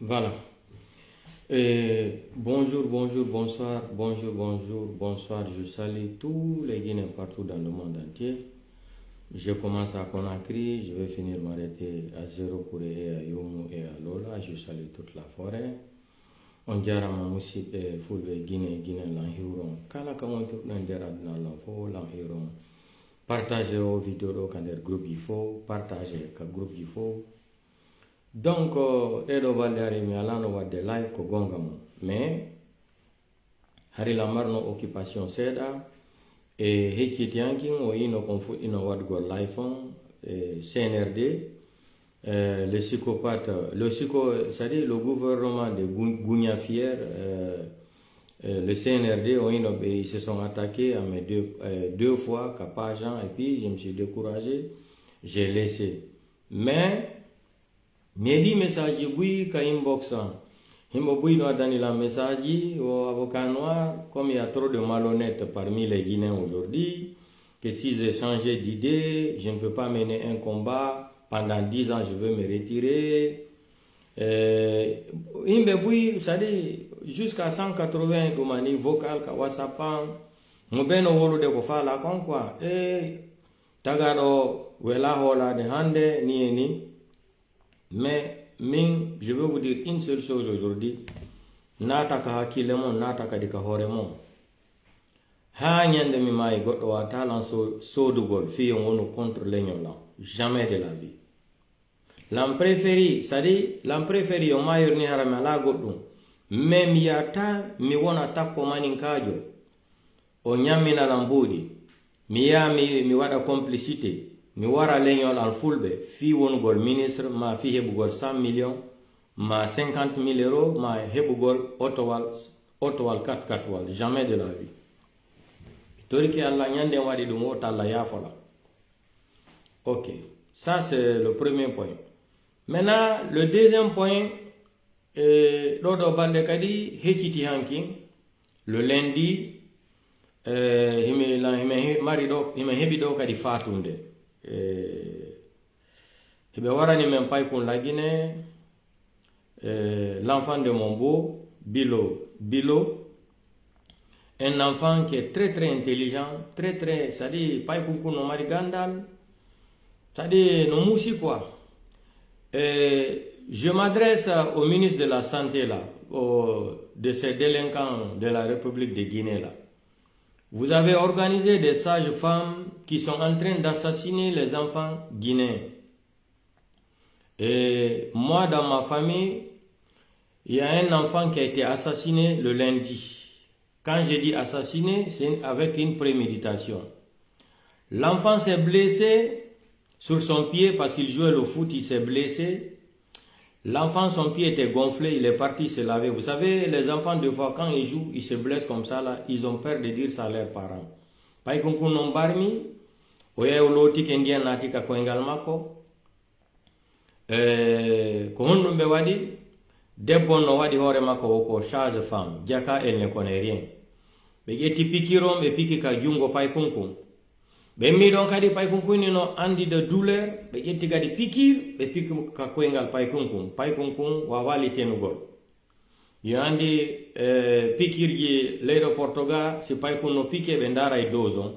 Voilà. Bonjour, bonjour, bonsoir, bonjour, bonjour, bonsoir. Je salue tous les Guinéens partout dans le monde entier. Je commence à Conakry, je vais finir m'arrêter à Zéro Kouré, à Yomu et à Lola. Je salue toute la forêt. On dirait ma musique fulbe Guinée, Guinée, l'environ. Kala kamon tout n'endera dans l'info, l'environ. Partagez vos vidéos quand des groupes il faut, partagez quand groupe il faut. Donc, ɗeɗo balɗe hari mi alano wadde live ko gonga mo mais hari lamarno occupation seeɗa e heccitiyankin o yino kon fuɗɗino waɗgol live on CNRD le psychopathe c'est-à-dire le gouvernement de Gounia Fier le CNRD o yino ils se sont attaqués à mes deux fois Kapajan et puis je me suis découragé, j'ai laissé. Mais Medi message bui ka inbox himbo bui no adani la message au avocat noir comme il y a trop de malhonnêtes parmi les Guinéens aujourd'hui que si j'ai changé d'idée je ne peux pas mener un combat pendant 10 ans je veux me retirer himbe bui c'est-à-dire jusqu'à 180 domani vocal ka whatsappan mo beno wolude ko fala kon quoi tagado wela hola de hande ni. Mais je veux vous dire une seule chose aujourd'hui. Nata ka hakilemo, nata ka dika horemo. Ha nyande mi mai godo wa talan sodugol fi on contre l'ignon là. Jamais de la vie. L'am préféré, c'est-à-dire l'am préféré o mayor ni harama la godum. Même yata mi wona tappo manin kajo. O nyamina lambudi. Mi wada complicité. Mi wara leñol al fulbe fi wongol ministre ma fi hebugol 100 millions ma 50 000 euros ma hebugol otowal 4 wal jamais de la vie toriki Allah nyande wadi dum o talla yafola. OK, ça c'est le premier point. Maintenant le deuxième point dodo bande kadi heciti hankin le lundi hime mari do hime hebi do kadi fatunde warani même pas pour la Guinée l'enfant de mon beau Bilo, un enfant qui est très intelligent, très c'est-à-dire pas pour no marigandal, c'est-à-dire no moussi quoi. Je m'adresse au ministre de la Santé là, de ces délinquants de la République de Guinée là. Vous avez organisé des sages-femmes qui sont en train d'assassiner les enfants guinéens. Et moi, dans ma famille, il y a un enfant qui a été assassiné le lundi. Quand je dis assassiné, c'est avec une préméditation. L'enfant s'est blessé sur son pied parce qu'il jouait le foot, il s'est blessé. L'enfant, son pied était gonflé, il est parti se laver. Vous savez, les enfants, de fois, quand ils jouent, ils se blessent comme ça, là, ils ont peur de dire ça à leurs parents. Par exemple, non barmi, oye oloti kendia natika ko engalmako, ko honno be wadi, debbo no wadi hore mako ko charge femme, jaka elle ne connaît rien. Be yeti pikirom be piki ka jungo pay kunkun. Be mi don kadi pay kunkun no andi de douleur be yetti kadi pikir be piki ka koyngal pay kunkun wa wali tenugol yo andi pikirji leydo Portugal si pay kun no piqué be ndara e dozon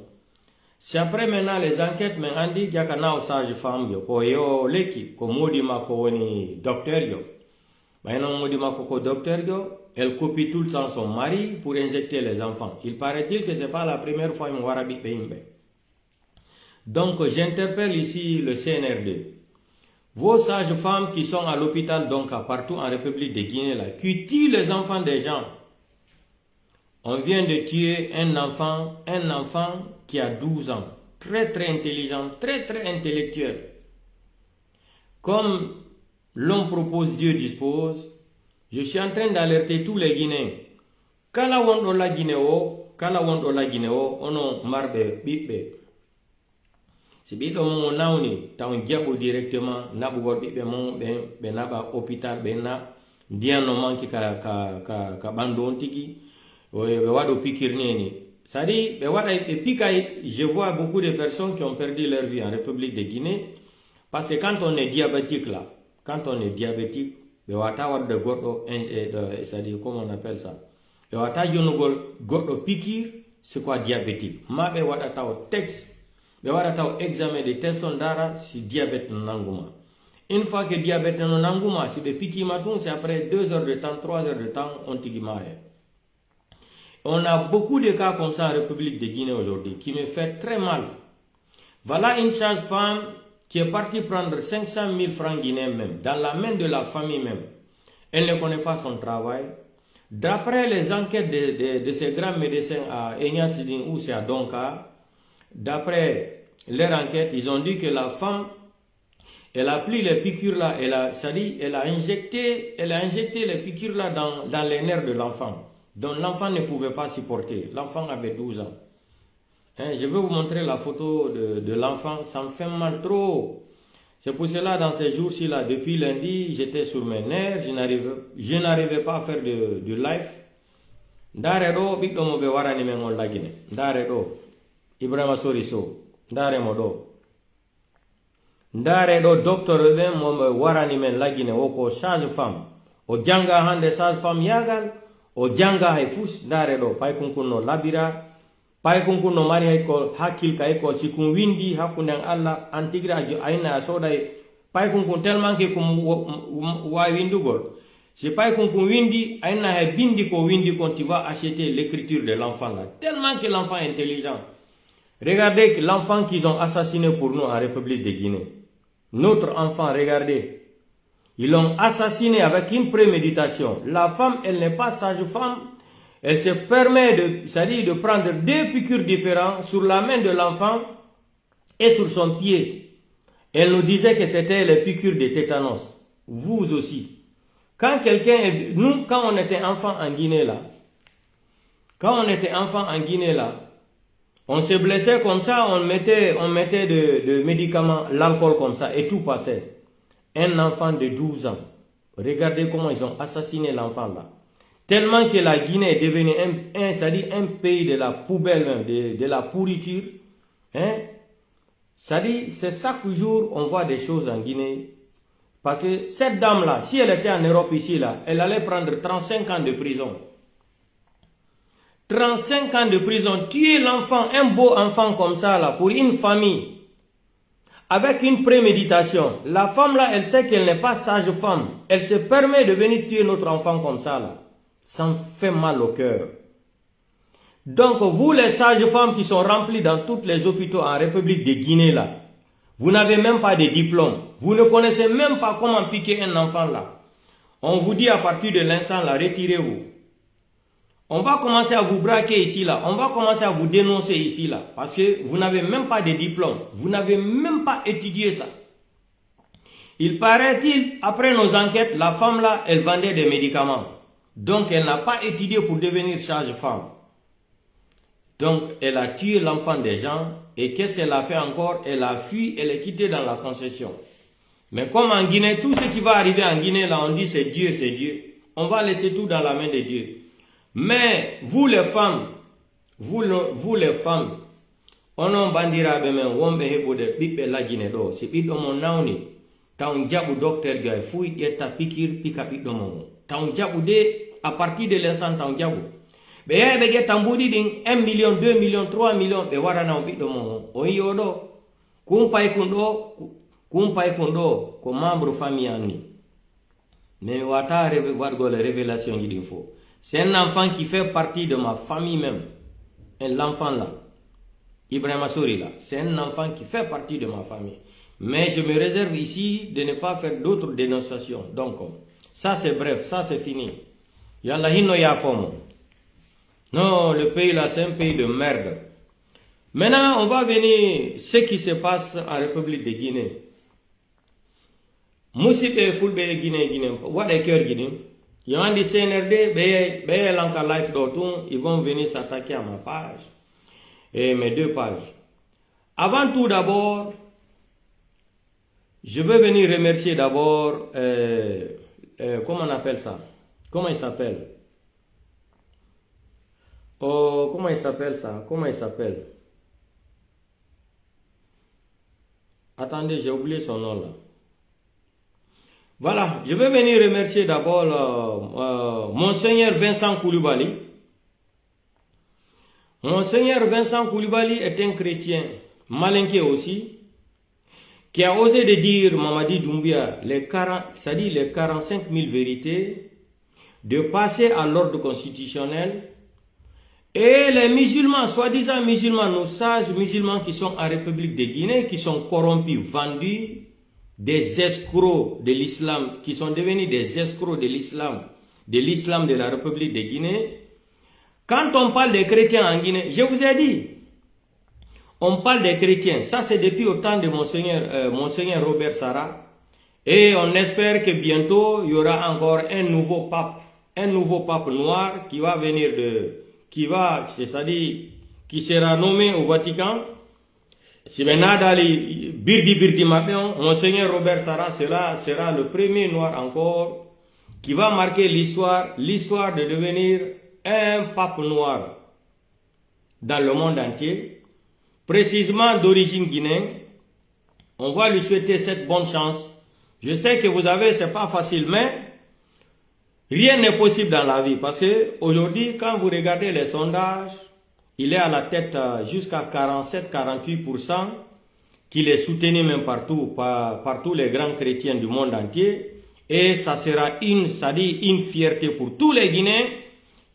si après maintenant les enquêtes men andi jaka naw sage femme yo ko yo leki ko modi makko woni docteur yo bayno modi makko ko docteur yo elle copie tout le temps son mari pour injecter les enfants. Il paraît-il que c'est pas la première fois im wara bi be imbe. Donc, j'interpelle ici le CNRD. Vos sages-femmes qui sont à l'hôpital, donc partout en République de Guinée, là, qui tuent les enfants des gens. On vient de tuer un enfant qui a 12 ans, très intelligent, très intellectuel. Comme l'homme propose, Dieu dispose, je suis en train d'alerter tous les Guinéens. Kala wondo la Guinée, ono marbe bibe. Si biɗo mon nawni taw jaɓo directement naɓugol ɓiɓɓe mon ɓe naɓa hôpital ɓe na ndiyam no manki ka ɓandu on tigi ɓe waɗo pikirni ni c'est-à-dire ɓe waɗa ɓe pikay. Je vois beaucoup de personnes qui ont perdu leur vie en République de Guinée parce que quand on est diabétique là, quand on est diabétique wata wadde goɗɗo c'est-à-dire comment on appelle ça ɓe wata jonnugol goɗɗo piqûre c'est quoi diabétique ma ɓe waɗa taw texte ɓe waɗa taw examen de test on dara si diabète no nanguma. Une fois que diabète no nanguma si ɓe piquima tun c'est après 2 heures de temps 3 heures de temps on tigi maye. On a beaucoup de cas comme ça en République de Guinée aujourd'hui qui me fait très mal. Voilà une sage-femme qui est partie prendre 500 000 francs guinéens même, dans la main de la famille même. Elle ne connaît pas son travail. D'après les enquêtes de ces grands médecins à Enya Siding ou c'est à Donka, d'après leur enquête, ils ont dit que la femme, elle a pris les piqûres là, elle a injecté les piqûres là dans les nerfs de l'enfant. Donc l'enfant ne pouvait pas supporter. L'enfant avait 12 ans. Je vais vous montrer la photo de l'enfant. Ça me fait mal trop. C'est pour cela, dans ces jours-ci, là, depuis lundi, j'étais sur mes nerfs. Je n'arrivais pas à faire de live. Ndare do, biddo mo be warani men on lagine. Ndare do, Ibrahima Soriso. Ndare mo do. Ndare do, docteur ben mo be warani men lagine. Woko sage-femme. O janga hande sage-femme yagal. O janga hay fus. Ndare do, pay kunkuno labira. Pay kunkuno mari hay ko hakil kay ko sikun windi hakunde Allah antigra ayna soda pay kunkun tellement que kum wa windugol si pay kunkun windi ayna hay bindi ko tu vas acheter l'écriture de l'enfant là tellement que l'enfant est intelligent. Regardez l'enfant qu'ils ont assassiné pour nous en République de Guinée. Notre enfant, regardez. Ils l'ont assassiné avec une préméditation. La femme, elle n'est pas sage-femme. Elle se permet de prendre 2 piqûres différentes sur la main de l'enfant et sur son pied. Elle nous disait que c'était les piqûres de tétanos. Vous aussi. Quand quand on était enfant en Guinée là, on se blessait comme ça, on mettait de médicaments, l'alcool comme ça et tout passait. Un enfant de 12 ans. Regardez comment ils ont assassiné l'enfant là. Tellement que la Guinée est devenue un pays de la poubelle, de la pourriture. Hein? C'est chaque jour on voit des choses en Guinée. Parce que cette dame-là, si elle était en Europe ici, là, elle allait prendre 35 ans de prison. 35 ans de prison, tuer l'enfant, un beau enfant comme ça, là, pour une famille. Avec une préméditation. La femme là, elle sait qu'elle n'est pas sage-femme. Elle se permet de venir tuer notre enfant comme ça là. Ça me fait mal au cœur. Donc vous les sages-femmes qui sont remplies dans tous les hôpitaux en République de Guinée là, vous n'avez même pas de diplôme. Vous ne connaissez même pas comment piquer un enfant là. On vous dit à partir de l'instant là, retirez-vous. On va commencer à vous braquer ici là. On va commencer à vous dénoncer ici là. Parce que vous n'avez même pas de diplôme. Vous n'avez même pas étudié ça. Il paraît-il, après nos enquêtes, la femme là, elle vendait des médicaments. Donc elle n'a pas étudié pour devenir sage-femme. Donc elle a tué l'enfant des gens. Et qu'est-ce qu'elle a fait encore? Elle a fui, elle est quittée dans la concession. Mais comme en Guinée, tout ce qui va arriver en Guinée là, on dit c'est Dieu, c'est Dieu. On va laisser tout dans la main de Dieu. Mais vous les femmes, vous les femmes, onon bandiraɓe men wonɓe heɓude ɓiɓɓe lagine ɗo si ɓiɗɗo mon nawni taw jaɓu docteur gay fuu ƴetta pikir pika ɓiɗɗo mon taw jaɓu de à partir de l'instant taw jaɓu ɓe yahi ɓe ƴetta mbuɗi ɗin 1 million 2 million 3 million ɓe waranamo ɓiɗɗo mon on yi oɗo kumpay kun ɗo ko membre famille an ni mais wata waɗgole révélation ji ɗin fo. C'est un enfant qui fait partie de ma famille même. Et l'enfant là, Ibrahima Sori là, c'est un enfant qui fait partie de ma famille. Mais je me réserve ici de ne pas faire d'autres dénonciations. Donc, ça c'est bref, ça c'est fini. Yalla hino ya fomo. Non, le pays là, c'est un pays de merde. Maintenant, on va venir ce qui se passe en République de Guinée. Moussipe fulbe Guinée, what est cœur Guinée? Il y a des CNRD, ils vont venir s'attaquer à ma page et mes 2 pages. Avant tout d'abord, je veux venir remercier d'abord, comment on appelle ça? Comment il s'appelle? Oh, comment il s'appelle ça? Comment il s'appelle? Attendez, j'ai oublié son nom là. Voilà, je vais venir remercier d'abord Monseigneur Vincent Koulibaly. Monseigneur Vincent Koulibaly est un chrétien malinqué aussi, qui a osé de dire Mamadi Doumbouya les 45 000 vérités, de passer à l'ordre constitutionnel. Et les musulmans, soi-disant musulmans, nos sages musulmans qui sont en République de Guinée, qui sont corrompus, vendus, des escrocs de l'islam, qui sont devenus des escrocs de l'islam de la République de Guinée. Quand on parle des chrétiens en Guinée, je vous ai dit, on parle des chrétiens. Ça, c'est depuis au temps de Monseigneur Robert Sarah. Et on espère que bientôt, il y aura encore un nouveau pape noir qui va venir c'est-à-dire, qui sera nommé au Vatican. Si Birdi Mabion, Monseigneur Robert Sarah sera le premier noir encore qui va marquer l'histoire de devenir un pape noir dans le monde entier, précisément d'origine guinéenne. On va lui souhaiter cette bonne chance. Je sais que vous avez, c'est pas facile, mais rien n'est possible dans la vie parce que aujourd'hui, quand vous regardez les sondages, il est à la tête jusqu'à 47-48%, qu'il est soutenu même partout par tous les grands chrétiens du monde entier. Et ça sera une fierté pour tous les Guinéens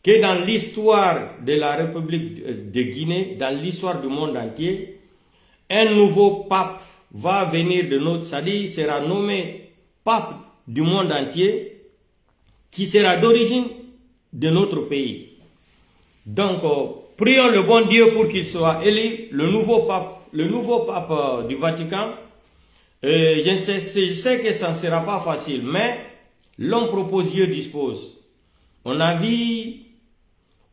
que dans l'histoire de la République de Guinée, dans l'histoire du monde entier, un nouveau pape va venir de notre, c'est-à-dire sera nommé pape du monde entier, qui sera d'origine de notre pays. Donc, prions le bon Dieu pour qu'il soit élu, le nouveau pape du Vatican. Je sais que ça ne sera pas facile, mais l'homme propose, Dieu dispose. On a vu,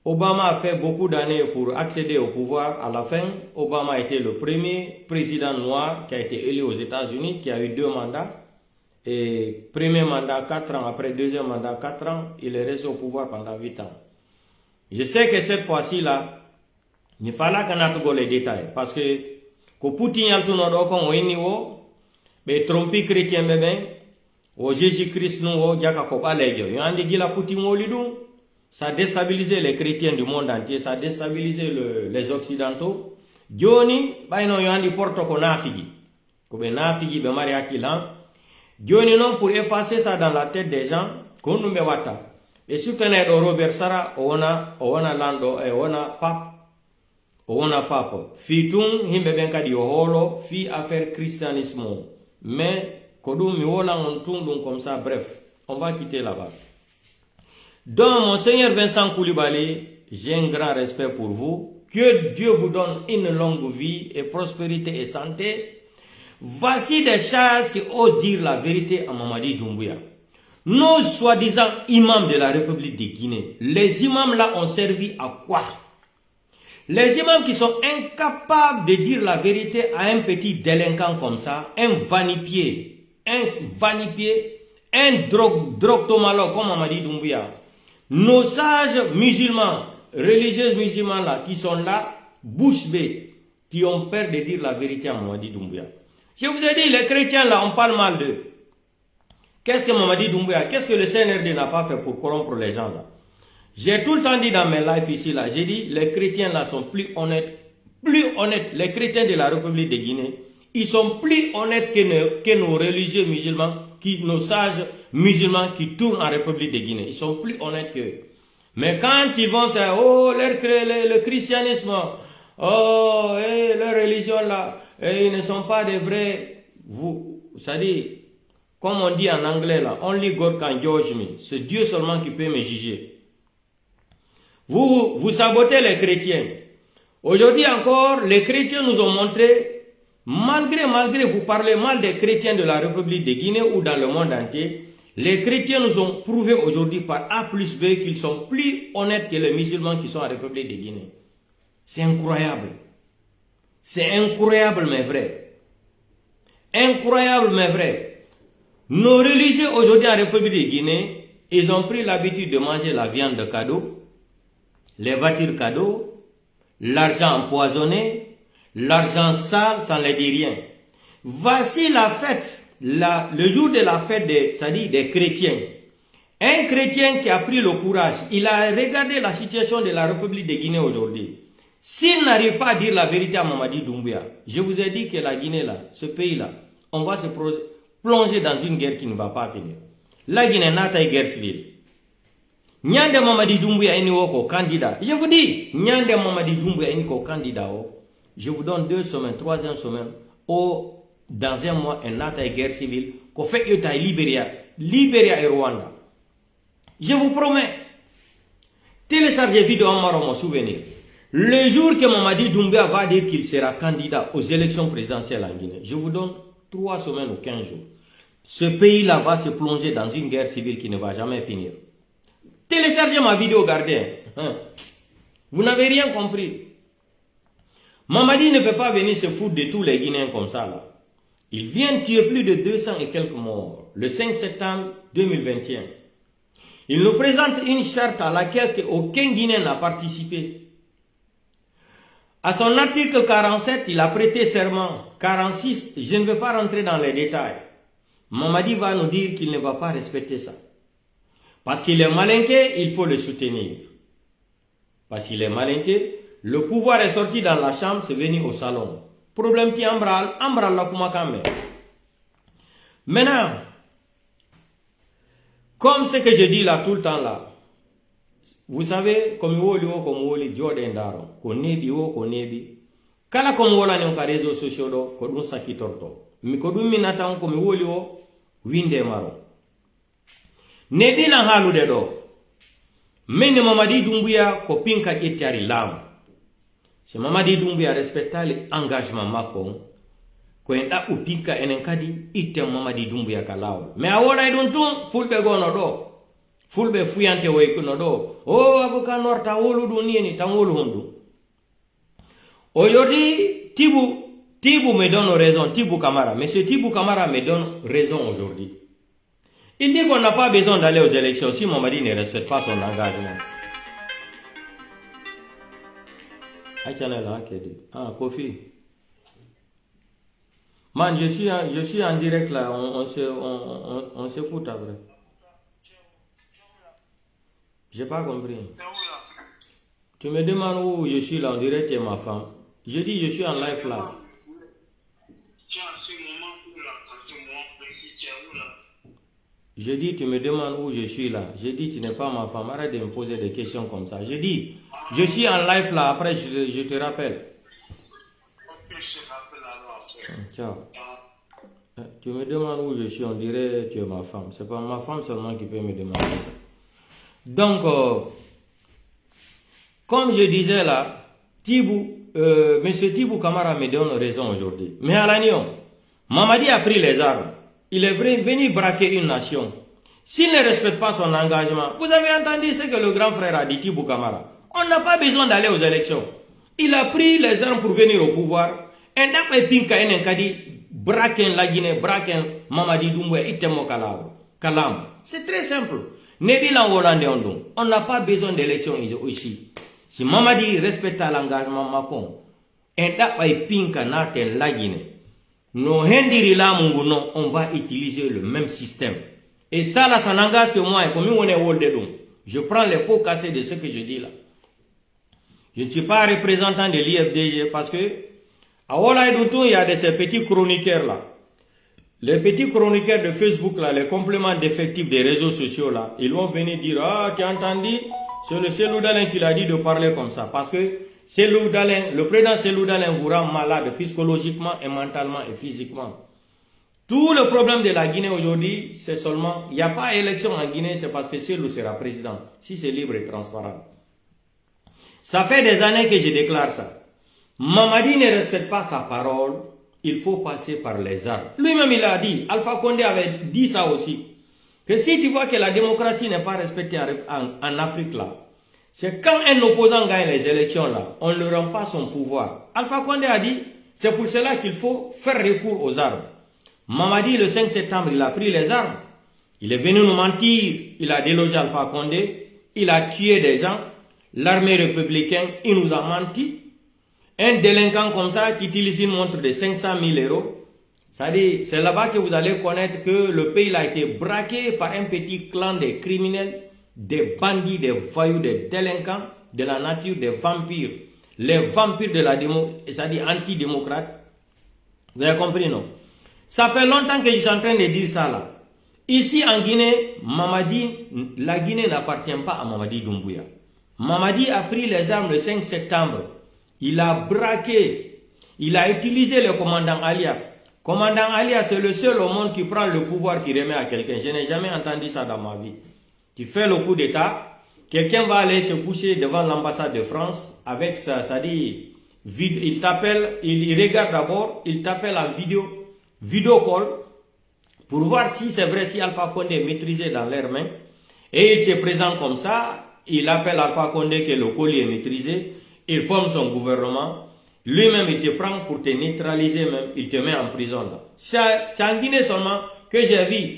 Obama a fait beaucoup d'années pour accéder au pouvoir. À la fin, Obama a été le premier président noir qui a été élu aux États-Unis, qui a eu 2 mandats. Et premier mandat 4 ans, après deuxième mandat 4 ans, il est resté au pouvoir pendant 8 ans. Je sais que cette fois-ci-là, il fallait qu'on ait les détails. Parce que, quand Poutine a tout le monde, mais tromper chrétien bébé, au Jésus-Christ nous, ça a déstabilisé les chrétiens du monde entier, ça a déstabilisé les occidentaux. Dioni, baino yandi porto ko nafigi. Ko be nafigi be mari akilan. Dioni non pour effacer ça dans la tête des gens, qu'on nous met wata. Et surtout Robert Sarah, on a lando et on a pape. Fitung himbe benka di holo fi affaire christianisme. Mais kodum mi wola on tourne comme ça, bref, on va quitter là-bas. Donc, Monseigneur Vincent Koulibaly, j'ai un grand respect pour vous. Que Dieu vous donne une longue vie et prospérité et santé. Voici des choses qui osent dire la vérité à Mamadi Doumbouya. Nos soi-disant imams de la République de Guinée, les imams là ont servi à quoi? Les imams qui sont incapables de dire la vérité à un petit délinquant comme ça, un vanipié, un drogtomalo comme Mamadi Doumbouya. Nos sages musulmans, religieux musulmans là, qui sont là, bouche bée, qui ont peur de dire la vérité à Mamadi Doumbouya. Je vous ai dit, les chrétiens là, on parle mal d'eux. Qu'est-ce que Mamadi Doumbouya, qu'est-ce que le CNRD n'a pas fait pour corrompre les gens là? J'ai tout le temps dit dans mes lives ici là, j'ai dit, les chrétiens là sont plus honnêtes, les chrétiens de la République de Guinée, ils sont plus honnêtes que nos religieux musulmans, nos sages musulmans qui tournent en République de Guinée. Ils sont plus honnêtes qu'eux. Mais quand ils vont dire, oh, le christianisme, oh, leur religion là, ils ne sont pas des vrais, c'est-à-dire, comme on dit en anglais là, only God can judge me. C'est Dieu seulement qui peut me juger. Vous sabotez les chrétiens. Aujourd'hui encore, les chrétiens nous ont montré, malgré vous parlez mal des chrétiens de la République de Guinée ou dans le monde entier, les chrétiens nous ont prouvé aujourd'hui par A plus B qu'ils sont plus honnêtes que les musulmans qui sont en République de Guinée. C'est incroyable. C'est incroyable mais vrai. Incroyable mais vrai. Nos religieux aujourd'hui en République de Guinée, ils ont pris l'habitude de manger la viande de cadeau, les voitures cadeaux, l'argent empoisonné, l'argent sale, ça ne les dit rien. Voici la fête le jour de la fête des chrétiens, un chrétien qui a pris le courage, il a regardé la situation de la République de Guinée aujourd'hui. S'il n'arrive pas à dire la vérité à Mamadi Doumbouya, je vous ai dit que la Guinée là, ce pays là, on va se plonger dans une guerre qui ne va pas finir. La Guinée n'a pas de guerre civile. Nyande Mamadi Doumbouya est ko candidat. Je vous dis, Nyande Mamadi Doumbouya est ko candidat. Je vous donne 2 semaines, 3e semaine, dans un mois, un n'a pas de guerre civile, qu'on fait Libéria et Rwanda. Je vous promets. Téléchargez vidéo en marron, mon souvenir. Le jour que Mamadi Doumbouya va dire qu'il sera candidat aux élections présidentielles en Guinée, je vous donne 3 semaines ou 15 jours. Ce pays-là va se plonger dans une guerre civile qui ne va jamais finir. Téléchargez ma vidéo, gardez. Vous n'avez rien compris. Mamadi ne peut pas venir se foutre de tous les Guinéens comme ça là. Il vient tuer plus de 200 et quelques morts le 5 septembre 2021. Il nous présente une charte à laquelle aucun Guinéen n'a participé. À son article 47, il a prêté serment. 46, je ne vais pas rentrer dans les détails. Mamadi va nous dire qu'il ne va pas respecter ça. Parce qu'il est malinqué, il faut le soutenir. Parce qu'il est malinqué, le pouvoir est sorti dans la chambre, c'est venu au salon. Problème qui embral la kumakame. Maintenant, comme ce que je dis là tout le temps là, vous savez, comme woli jode ndaro, ko nebi. Kala comme wola ne on réseaux sociaux do, ko dun saki torto. Mi ko dum minata on ko mi woli o winde maro. Nebi la halu de do. Mene Mamadi Doumbouya ko pinka etiari lam. Si Mamadi Doumbouya respecta l'engagement makon, ko enda upika enen kadi itte Mamadi Doumbouya kalao. Mais awola idon tun fulbe gono do. Fulbe fuyante wekuno do. Oh avocat norta wolu do nieni tan wolu hondu. Aujourd'hui, Tibou me donne raison, Tibou Kamara. Monsieur Tibou Kamara me donne raison aujourd'hui. Il dit qu'on n'a pas besoin d'aller aux élections si Mamadi ne respecte pas son engagement. Ah, Kofi. Man, je suis en direct là, on s'écoute après. J'ai pas compris. Tu me demandes où je suis là, on dirait que tu es ma femme. Je dis je suis en live là. Je dis tu me demandes où je suis là. Je dis tu n'es pas ma femme. Arrête de me poser des questions comme ça. Je dis je suis en live là. Après je te rappelle. Ciao. Tu me demandes où je suis. On dirait que tu es ma femme. C'est pas ma femme seulement qui peut me demander ça. Donc comme je disais là, Monsieur Tibou Kamara me donne raison aujourd'hui. Mais à l'agneau, Mamadi a pris les armes. Il est venu braquer une nation. S'il ne respecte pas son engagement, vous avez entendu ce que le grand frère a dit, Tibou Kamara. On n'a pas besoin d'aller aux élections. Il a pris les armes pour venir au pouvoir. Et d'après Pinka Enenkadi, braquer la Guinée, braquer Mamadi Doumbouya, Itemo Kalam. C'est très simple. On n'a pas besoin d'élections ici. Si Mamadi respecte l'engagement Macron, et d'après Pinka Naten la Guinée, on va utiliser le même système. Et ça, là, ça n'engage que moi. Comme on est je prends les pots cassés de ce que je dis là. Je ne suis pas représentant de l'IFDG parce que à Wolaïdoutou, il y a ces petits chroniqueurs là. Les petits chroniqueurs de Facebook là, les compléments d'effectifs des réseaux sociaux là, ils vont venir dire ah, tu as entendu? C'est le Cellou Dalein qui l'a dit de parler comme ça. Parce que Cellou Dalein, le président Cellou Dalein vous rend malade psychologiquement et mentalement et physiquement. Tout le problème de la Guinée aujourd'hui, c'est seulement, il n'y a pas d'élection en Guinée, c'est parce que Cellou sera président. Si c'est libre et transparent. Ça fait des années que je déclare ça. Mamadi ne respecte pas sa parole. Il faut passer par les armes. Lui-même, il a dit, Alpha Condé avait dit ça aussi. Que si tu vois que la démocratie n'est pas respectée en Afrique là, c'est quand un opposant gagne les élections là, on ne rend pas son pouvoir. Alpha Condé a dit, c'est pour cela qu'il faut faire recours aux armes. Mamadi, le 5 septembre, il a pris les armes. Il est venu nous mentir. Il a délogé Alpha Condé. Il a tué des gens. L'armée républicaine, il nous a menti. Un délinquant comme ça qui utilise une montre de 500 000 €, C'est là-bas que vous allez connaître que le pays a été braqué par un petit clan de criminels, des bandits, des voyous, des délinquants, de la nature des vampires. Les vampires de la c'est-à-dire antidémocrates. Vous avez compris, non? Ça fait longtemps que je suis en train de dire ça là. Ici en Guinée, la Guinée n'appartient pas à Mamadi Doumbouya. Mamadi a pris les armes le 5 septembre. Il a braqué. Il a utilisé le commandant Alia. Commandant Alia, c'est le seul au monde qui prend le pouvoir qui remet à quelqu'un. Je n'ai jamais entendu ça dans ma vie. Tu fais le coup d'état, quelqu'un va aller se coucher devant l'ambassade de France avec ça, dit, il t'appelle, il regarde d'abord, il t'appelle en vidéo call, pour voir si c'est vrai, si Alpha Condé est maîtrisé dans leurs mains. Et il se présente comme ça, il appelle Alpha Condé que le colis est maîtrisé, il forme son gouvernement. Lui-même, il te prend pour te neutraliser même, il te met en prison là. C'est en Guinée seulement que j'ai vu.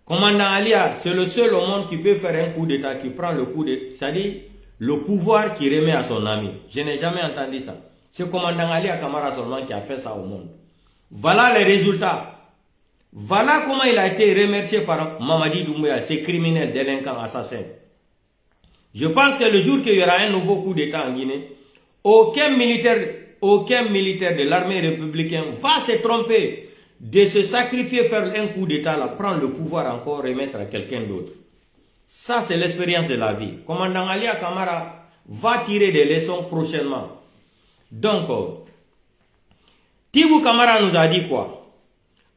Commandant Alia, c'est le seul au monde qui peut faire un coup d'état, qui prend le coup d'état, c'est-à-dire le pouvoir qui remet à son ami. Je n'ai jamais entendu ça. C'est commandant Alia Kamara seulement qui a fait ça au monde. Voilà les résultats. Voilà comment il a été remercié par Mamadi Doumbouya, ces criminels, délinquants, assassins. Je pense que le jour qu'il y aura un nouveau coup d'état en Guinée, aucun militaire de l'armée républicaine va se tromper de se sacrifier, faire un coup d'état, prendre le pouvoir encore, remettre à quelqu'un d'autre. Ça, c'est l'expérience de la vie. Commandant Alia Kamara va tirer des leçons prochainement. Donc, Tibou Kamara nous a dit quoi?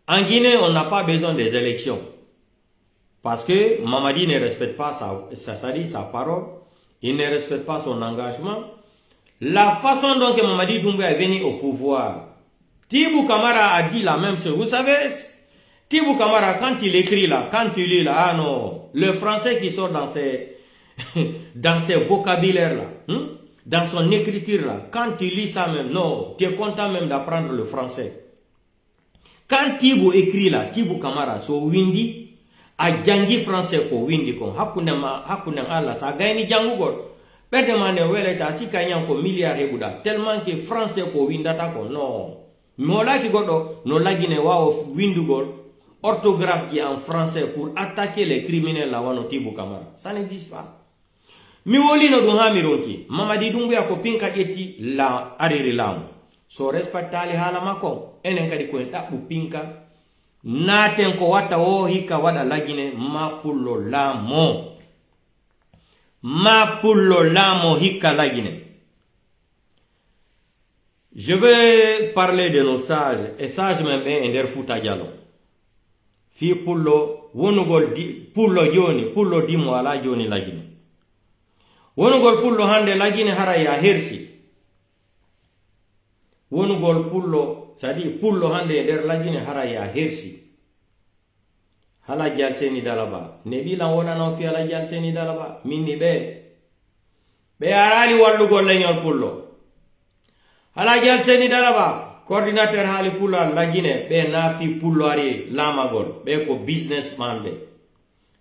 En Guinée, on n'a pas besoin des élections. Parce que Mamadi ne respecte pas sa parole, il ne respecte pas son engagement. La façon dont Mamadi Doumbouya est venu au pouvoir, Tibou Kamara a dit la même chose. Vous savez, Tibou Kamara, quand il écrit là, quand il lit là, ah non, le français qui sort dans ses vocabulaires là, dans son écriture là, quand il lit ça même, non, tu es content même d'apprendre le français. Quand Tibou écrit là, Tibou Kamara, so windi, a jangi français ko windi ko, hakunam Allah, sa gaini jangu gol. Bedemane wele ta si kanyan ko milliard ebuda, tellement que français ko windata ko, non. Mola ki godo, no lagine wao windugol, orthographe qui est en français pour attaquer les criminels là wano Tibou Kamara. Ça n'existe pas. Mi woli no dunga mironki, Mamadi Doumbouya ko pinka eti la ariri lamu. So respectali hala mako, enen kadi ko ndabu pinka, naten ko wata o hika wada lagine mapullo lamo. Mapullo lamo hika lagine. Je vais parler de nos sages, et sages même ender futa dialo. Fi pullo, wonugol pullo joni, pullo dimo ala joni lagine. Wonugol pullo hande lagine haraya hersi. Wonugol pullo, c'est-à-dire pullo hande ender lagine haraya hersi. Hala jal seni dalaba. Nebi lan wona no fi hala jal seni dalaba. Minni be arali wallugol leñol pullo. Hala jal seni dalaba, coordinateur hali pula lagine, be nafi pullo ari lamagol, be ko businessman be.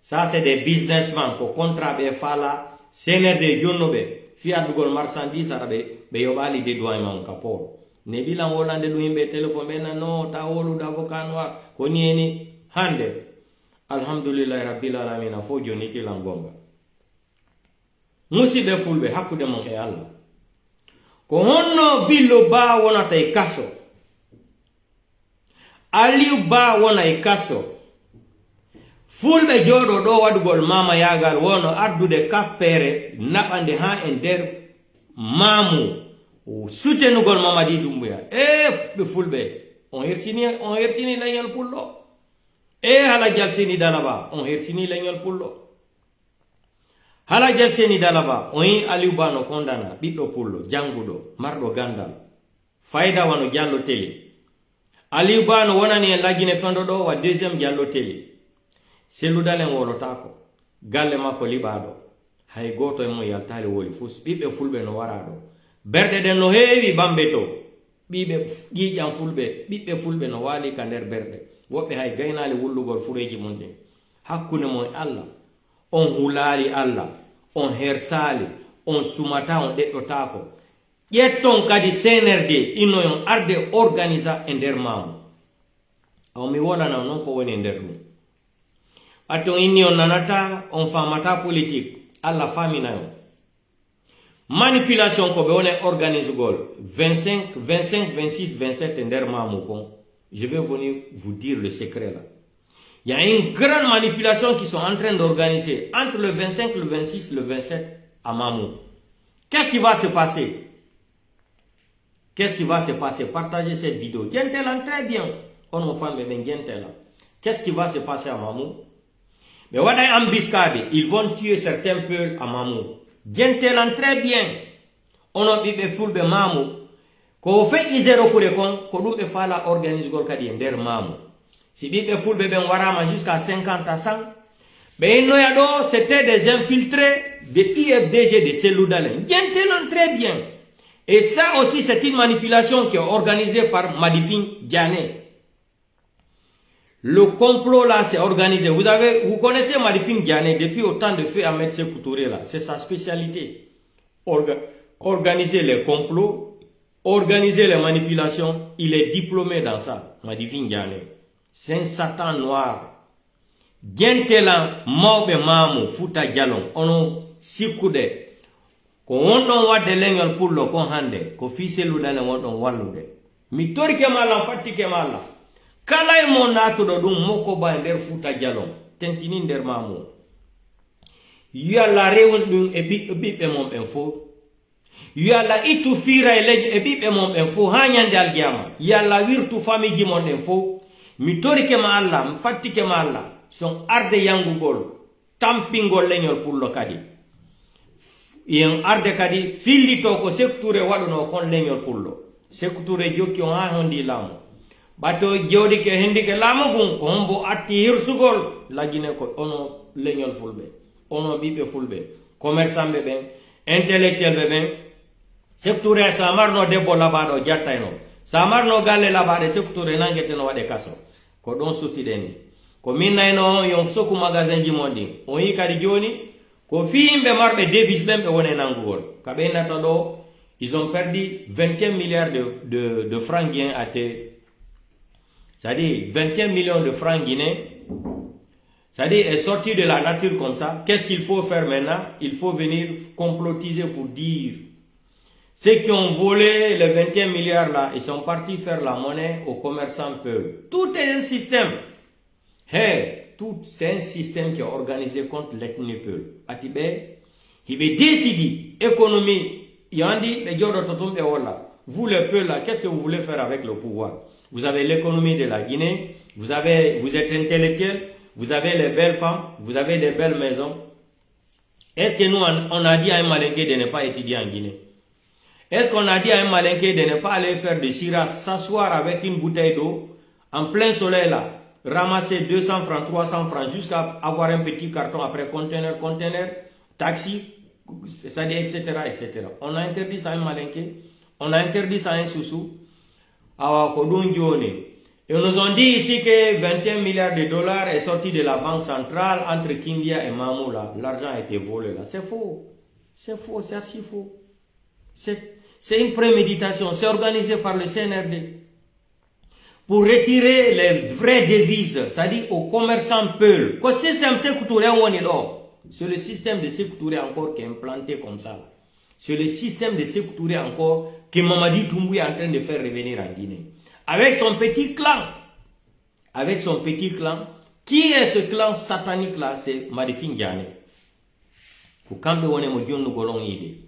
Ça c'est des businessmen ko contrat be fala, sener de jonno be, fi adugol marchandise arabe, be yobali de douane man kapor. Ne bilan wolande du himbe téléphone be na no ta wolu d'avocat noir, ko nieni hande. Alhamdulillah rabbil alamin fo joni ki langonga. Musibe fulbe hakkude mon e Allah. Ko honno billo ba wonata e kaso. Aliou ba wona e kaso. Fulbe jodo do wadugol mama yagal wono addude kappere nabande ha en der mamu soutenugol Mamadi Doumbouya. Be fulbe on hertini lañol pullo. Hala jalseni dalaba on hertini lañol pullo. Hala jalseni dalaba on Aliou Ba no kondana biddo pullo jangudo mardo gandal fayda wano jallo teli. Aliou Ba no wonani en lagine fendo do wa deuxième jallo teli. Seludalen wolotako galle makko libado hay goto e mo yaltali woli fus bibbe fulbe no warado berde den no heewi bambeto bibbe giijam fulbe bibbe fulbe no wali ka der berde wobbe hay gaynali wullugol fureji munde hakkunde mo Allah on hulali Allah on hersali on sumata on deddotako yetton kadi senerde ino on arde organisa e der mamu On mi wala na non ko woni nder dum. Aton inni on nanata on famata politique alla famina yo. Manipulation ko be on organise gol 25, 25, 26, 27 nder mamu kon. Je vais venir vous dire le secret là. Il y a une grande manipulation qui sont en train d'organiser entre le 25, le 26, le 27 à Mamou. Qu'est-ce qui va se passer? Qu'est-ce qui va se passer? Partagez cette vidéo. Très bien. On enfant qu'est-ce qui va se passer à Mamou? Mais voilà ambiscade. Ils vont tuer certains peuples à Mamou. Très bien. On a dit fulbe Mamou. Ko fait isero kurekon, ko dube fala organise gol kadi nder Mamou. Si bibe fulbe ben warama jusqu'à 50 à 100. Ben no yado, c'était des infiltrés de IFDG de Seloudalen. Très bien. Et ça aussi, c'est une manipulation qui est organisée par Madifin Diané. Le complot là, c'est organisé. Vous connaissez Madifin Diané depuis autant de faits à mettre ce couturé là. C'est sa spécialité. Organiser les complots, organiser les manipulations. Il est diplômé dans ça, Madifin Diané. C'est un Satan noir. Gentelan mawbe mamu futa jalon ono sikude ko wondon wadde lengol pullo ko hande ko fiselu dale wondon wallude mi torike mala fatike mala kala e mo natudo dum moko ba nder futa jalon tentini nder mamu yalla rewon dum e bibbe mom en fo yalla itu fira e leji e bibbe mom en fo ha nyande algiyama yalla wirtu famiji mon en fo mi torike ma alla mi fatike ma alla son arde yangugol tampingol leñol pour lo kadi yen arde kadi fillito ko secture waduno kon leñol pour lo secture jokki on ha hondi lamu bato jewdi ke hendike lamu gun ko hombo atti hirsugol lagine ko ono leñol fulbe ono bibe fulbe commerçant be ben intellectuel be ben secture samarno debbo labado jattayno samarno galle labade secture nangete no wade kaso ko don sutti deni ko minna eno yon soku magasin ji mondi on yi kadi joni ko fiimbe marbe devise bembe woni nangugol kabe nata do ils ont perdu 21 milliards de francs guinéens à te c'est-à-dire 21 millions de francs guinéens c'est-à-dire est sorti de la nature comme ça. Qu'est-ce qu'il faut faire maintenant? Il faut venir complotiser pour dire ceux qui ont volé les 21 milliards là, ils sont partis faire la monnaie aux commerçants peuples. Tout est un système. Hey, tout c'est un système qui est organisé contre l'ethnie peuple. Atibé, il veut décider économie. Yandi, vous le peuple là, qu'est-ce que vous voulez faire avec le pouvoir? Vous avez l'économie de la Guinée, vous êtes intellectuel, vous avez les belles femmes, vous avez des belles maisons. Est-ce que nous on a dit à un malinqué de ne pas étudier en Guinée? Est-ce qu'on a dit à un malinqué de ne pas aller faire de Syrah, s'asseoir avec une bouteille d'eau en plein soleil là? Ramasser 200 francs, 300 francs, jusqu'à avoir un petit carton après conteneur, taxi, c'est-à-dire, etc., etc. On a interdit ça à un malinqué, on a interdit ça à un soussou, à Kodungione. Et nous ont dit ici que 21 milliards de dollars est sorti de la banque centrale entre Kindia et Mamou là. L'argent a été volé là. C'est faux. C'est faux, c'est archi faux. C'est une préméditation, c'est organisé par le CNRD. Pour retirer les vraies devises, c'est-à-dire aux commerçants peuls. C'est le système de Sékou encore qui est implanté comme ça. C'est le système de Sékou encore que Mamadi Doumbouya est en train de faire revenir en Guinée. Avec son petit clan. Avec son petit clan. Qui est ce clan satanique là? C'est Madifin Diané. Pour quand on est modion nous golons idée.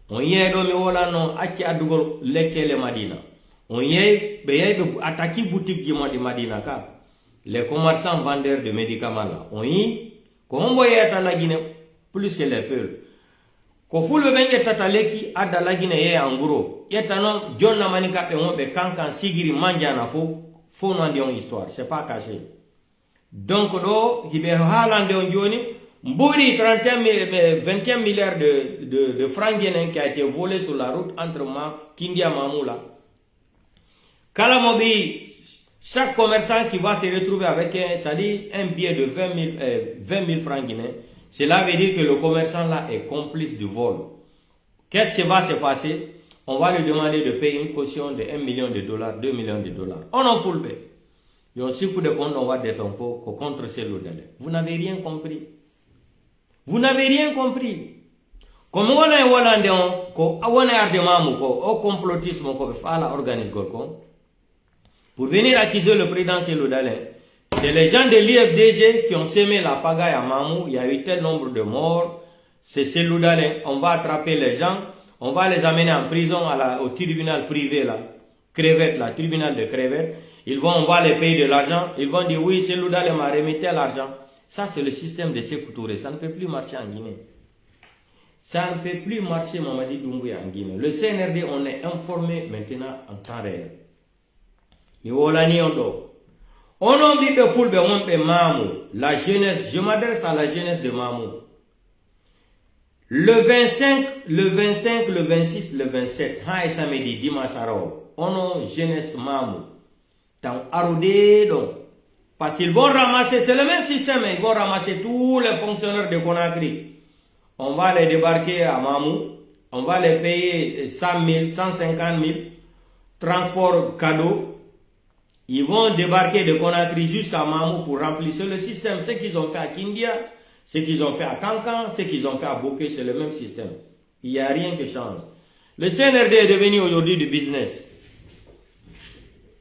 On y est dans le Holland, Aki Adugol Lekele Madina. On y est, attaqué boutique de Madina. Les commerçants vendeurs de médicaments là. On y est, comme on est à la Guinée, plus que les peuples. Ko fulbe benje tataleki adda la Guinée en gros. Yetano John Namanika et on be kankan sigiri manjana fo non di on histoire, c'est pas caché. Donc do hibe halande on joni mburi 21 milliards de francs guinéens qui a été volé sur la route entre Kindia Mamoula. Kalamobi, chaque commerçant qui va se retrouver avec un billet de 20 000 francs guinéens, cela veut dire que le commerçant là est complice du vol. Qu'est-ce qui va se passer? On va lui demander de payer une caution de 1 million de dollars, 2 millions de dollars. On en fout le paix. Yon siku de kon on va détompo ko contre celle dale. Vous n'avez rien compris. Vous n'avez rien compris. Comme on est Hollandais, ko on est ardemment ko au complotisme ko fala organise ko pour venir accuser le président Seludalen. C'est les gens de l'IFDG qui ont semé la pagaille à Mamou. Il y a eu tel nombre de morts. C'est Seludalen. On va attraper les gens. On va les amener en prison au tribunal privé là. Crevette là, tribunal de Crevette. On va les payer de l'argent. Ils vont dire oui, Seludalen m'a remis l'argent. Ça c'est le système de Sékou Touré. Ça ne peut plus marcher en Guinée. Ça ne peut plus marcher Mamadi Doumbouya en Guinée. Le CNRD, on est informé maintenant en temps réel. On a dit de Fulbe, on peut Mamou. La jeunesse, je m'adresse à la jeunesse de Mamou. Le 25, le 25, le 26, le 27, ha samedi, dimanche aro, on a jeunesse Mamou. Tant arodé donc. Parce qu'ils vont ramasser, c'est le même système, ils vont ramasser tous les fonctionnaires de Conakry. On va les débarquer à Mamou, on va les payer 100 000, 150 000, transport cadeau. Ils vont débarquer de Conakry jusqu'à Mamou pour remplir le système. Ce qu'ils ont fait à Kindia, ce qu'ils ont fait à Kankan, ce qu'ils ont fait à Bokeh, c'est le même système. Il n'y a rien qui change. Le CNRD est devenu aujourd'hui du business.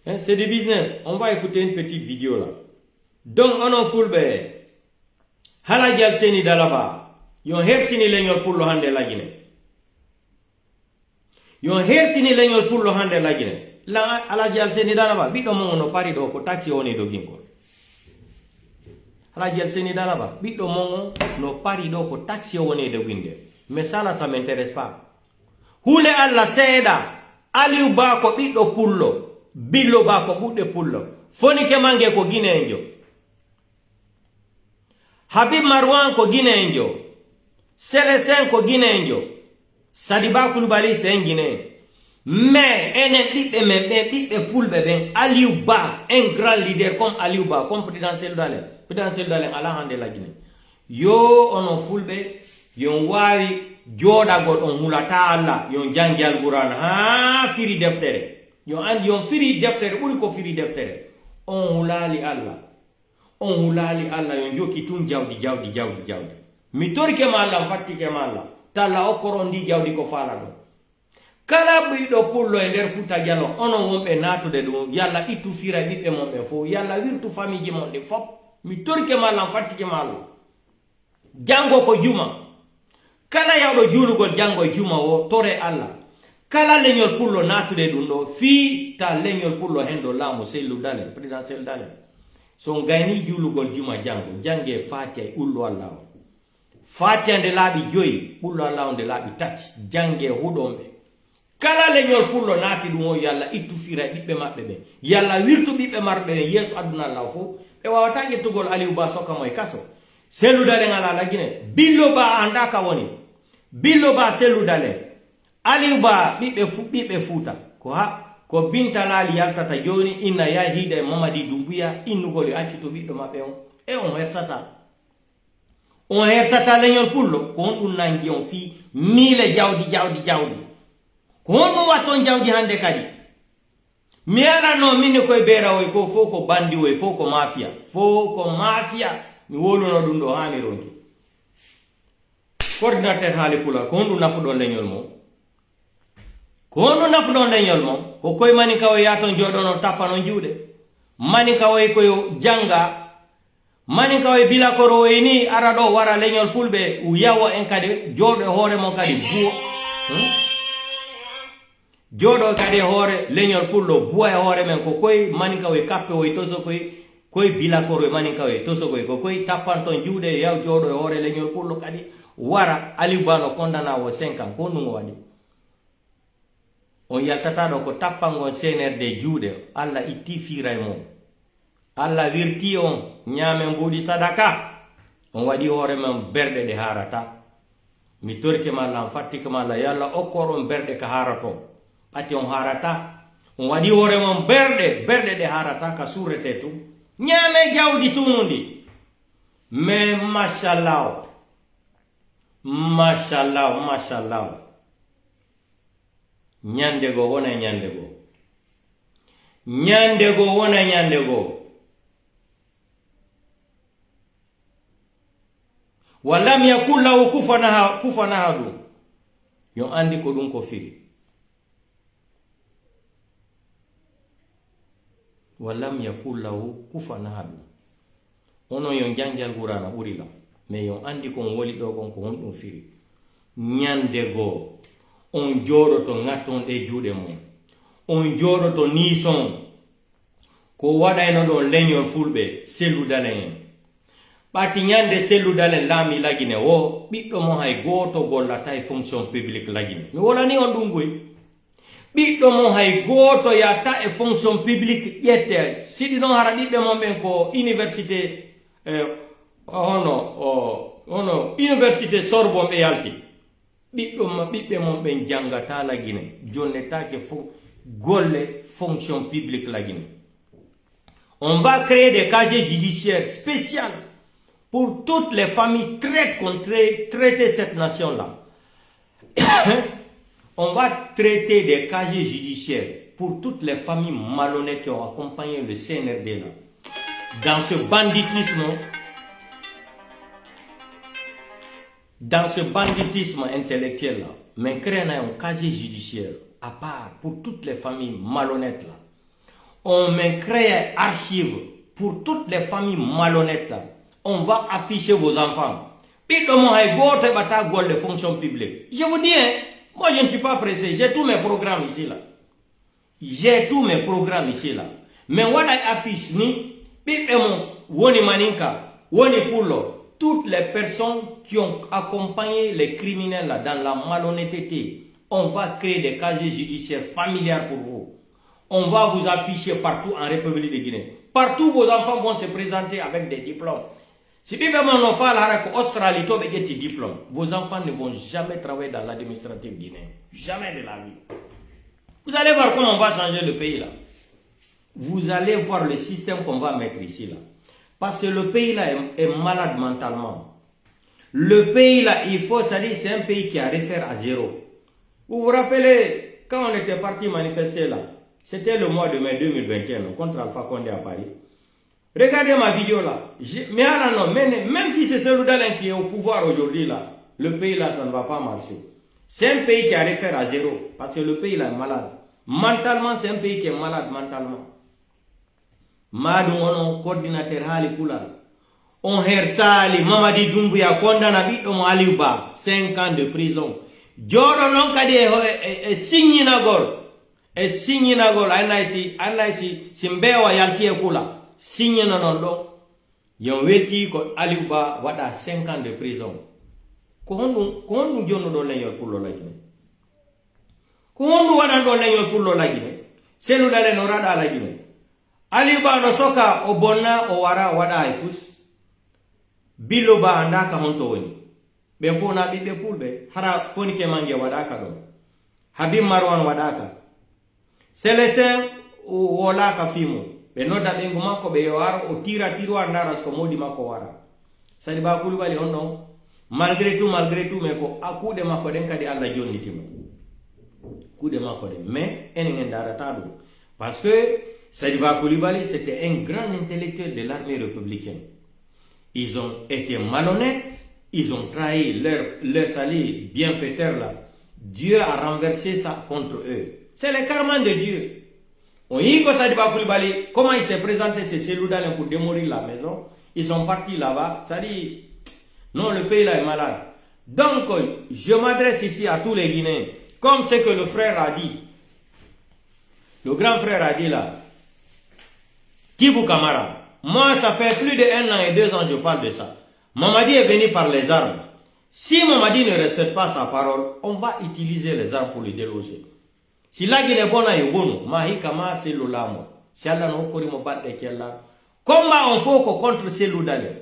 Hein, c'est du business. On va écouter une petite vidéo là. Donc, on a Fulbe. Halajal Seni Dalaba. Yon hersini lenyor pour le hande la Guinée. Yon hersini lenyor pour le hande la Guinée. La Alaji Alseni Dalaba, bito mongo no pari do ko taxi one do ginko. Alaji Alseni Dalaba, bito mongo no pari do ko taxi one do ginde. Mais ça là, ça m'intéresse pas. Hule alla seda, aliu ba ko bito pullo, billo ba ko bude pullo. Foni ke mange ko Guinée enjo. Habib Marwan ko Guinée enjo. Selesen ko Guinée enjo. Sadiba Koulibaly c'est un Guinéen. Mais un Fulbe ben Aliou Ba, un grand leader comme Aliou Ba, comme président Seludalen à la hande la Guinée. Yo on Fulbe, yon wari joda god on mulata Allah, yon jangi al Quran ha firi deftere. Yon firi deftere, uri ko firi deftere. On hulali Allah. On hulali Allah yon joki tun jawdi. Mi torike ma Allah, fatike ma Allah. Tala okorondi jawdi ko fala do. Kala bido pullo e der futa jalo ono wombe nato de dum yalla itu fira bibbe mombe fo yalla wirtu famiji monde fop mi torke mala fatike mala jango ko juma kala yawdo julugol jango juma wo tore alla kala leñol pullo nato de dum do fi ta leñol pullo hendo lamo Seludalen président Seludalen so gayni julugol juma jange fatia ullo alla fatia de labi joyi ullo alla de labi tati jange hudombe kala leñol pullo naati dum o yalla ittu fira bibbe mabbe be yalla wirtu bibbe marbe yeso aduna Allah fo e wawata jettugol Aliou Ba soka moy kaso Seludalen ala la Guinée billo ba andaka woni billo ba Seludalen Aliou Ba bibbe futa ko bintalali yaltata joni inna ya hide Mamadi Doumbouya innugol accito bibbe mabbe on e on hersata leñol pullo ko on dum nangi on fi mile jawdi Homo waton jawdi hande kadi. Mi ala no minne koy bera way ko foko bandi way foko mafia. Foko mafia mi woluno dum do hani ronki. Coordinateur hali pula ko ndu nafu do leñol mo. Ko ndu nafu do leñol mo ko koy mani kaw yaton jodono tapano juude. Mani kaw ko janga mani kaw bila ko royni arado wara leñol fulbe u yawo en kadi jodo hore mo kadi buo. Jodo kade hore leñol pullo buwa hore men ko koy manika we kappe we toso koy bila ko re manika we toso ko koy tapanton juude yaw jodo hore leñol pullo kadi wara Aliou Ba no condamna wo 5 ans ko nungo wadi on yaltata do ko tappango CNRD juude alla itti firay mo alla wirti on nyame mbudi sadaka on wadi hore men berde de harata mi torke malla fattike malla yalla okkoron berde ka harato ati on harata on wadi hore mon berde de harata ka surete tu nyame jawdi tumundi me mashallah nyande go wona nyande go walam yakul lahu kufuwan ahad yo andi ko dum ko firi walam yakul lahu kufuwan ahad ono yo jangal qur'ana urila mais yo andi ko woli do kon ko dum firi nyande go on jodoto ngaton e juude mo on jodoto ni son ko wadayno do leñol fulbe selu dalen pati nyande selu dalen lami lagine wo biddo mo hay goto gollata e fonction publique lagine mi wala ni on dungoy biddo mo hay goto yatta e fonction publique yette sidi non hara bibbe mo ben ko université université Sorbonne be yalti bibbe mo ben jangata lagine jonneta ke fo golle fonction publique lagine. On va créer des casiers judiciaires spéciaux pour toutes les familles traiter cette nation-là. On va traiter des casiers judiciaires pour toutes les familles malhonnêtes qui ont accompagné le CNRD là. Dans ce banditisme intellectuel là, mais créer un casier judiciaire à part pour toutes les familles malhonnêtes là. On me crée archive pour toutes les familles malhonnêtes là. On va afficher vos enfants. Les fonctions publiques. Je vous dis, hein, moi je ne suis pas pressé. J'ai tous mes programmes ici là. J'ai tous mes programmes ici là. Mais what I affiche ni, woni maninka, woni pulo, toutes les personnes qui ont accompagné les criminels là dans la malhonnêteté. On va créer des casiers judiciaires familiales pour vous. On va vous afficher partout en République de Guinée. Partout vos enfants vont se présenter avec des diplômes. Si vous avez Australie, des diplômes, vos enfants ne vont jamais travailler dans l'administratif guinéen. Jamais de la vie. Vous allez voir comment on va changer le pays là. Vous allez voir le système qu'on va mettre ici là. Parce que le pays là est malade mentalement. Le pays là, il faut, ça dit, c'est un pays qui a réfère à zéro. Vous vous rappelez, quand on était parti manifester là, c'était le mois de mai 2021 contre Alpha Condé à Paris. Regardez ma vidéo là. Mais alors non, même si c'est celui-là qui est au pouvoir aujourd'hui là, le pays là, ça ne va pas marcher. C'est un pays qui a réfère à zéro. Parce que le pays là est malade. Mentalement, c'est un pays qui est malade mentalement. Madou, on coordinateur Hali Poulal. On hersali, Mamadi Doumbouya, condamné à Aliouba, 5 ans de prison. Joro non kadi e signi nagol. E signi nagol anaisi simbewa yalti e kula. Signi non do. Yon welti ko Aliouba wada 5 ans de prison. Ko hondu jonno do leñol pullo lagine. Ko hondu wada do leñol pullo lagine. Selu dale no rada lagine. Aliouba no soka o bonna o wada e fus. Biloba andaka honto woni. Be fona bibbe pulbe hara foni ke mange wadaka do Habib Marwan wadaka Célestin wolaka fimo be noda be nguma ko be yawar o tira andaras ko modi mako wara sadi ba kulubali onno malgré tout me ko akude mako den kadi alla jonnitimo kude mako den mais enen ndara tadu parce que sadi ba kulubali c'était un grand intellectuel de l'armée républicaine. Ils ont été malhonnêtes. Ils ont trahi leur sali bienfaiteur là. Dieu a renversé ça contre eux. C'est le karma de Dieu. On y a comment il s'est présenté ces cellules pour démolir la maison. Ils sont partis là-bas. Ça dit, non, le pays là est malade. Donc, je m'adresse ici à tous les Guinéens. Comme ce que le frère a dit. Le grand frère a dit là. Tibou Kamara. Moi, ça fait plus de 1 an et 2 ans que je parle de ça. Mamadi est venu par les armes. Si Mamadi ne respecte pas sa parole, on va utiliser les armes pour le déloger. Si la Guinée est bonne, Mahi Kama, c'est l'olamo. Si Allah n'a pas de battre là. Combat on faut contre ces loudales.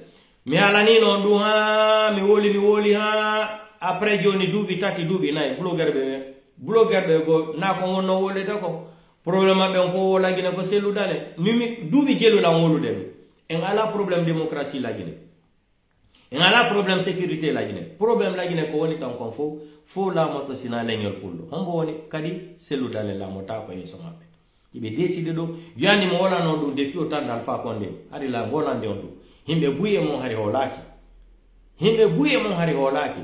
Mais Alani non do ha, mi woli ha. Après Johnny Doubi tati Doubi na blogueur be go na ko ngono wole dako. Problème be on faut la Guinée ko ces loudales. Mimi Doubi gelo la wolu dem. En ala problème démocratie la Guinée. En ala problème sécurité la Guinée. Problème la Guinée ko woni tan kon fo la moto sina leñol pullo. Hombo woni kadi selu dale la mota ko yeso mabbe. Ibe décidé do yandi mo wala no do depuis autant d'Alpha Condé. Ari la bolande on do. Himbe buye mo hari holaki. himbe buye mon hari holaki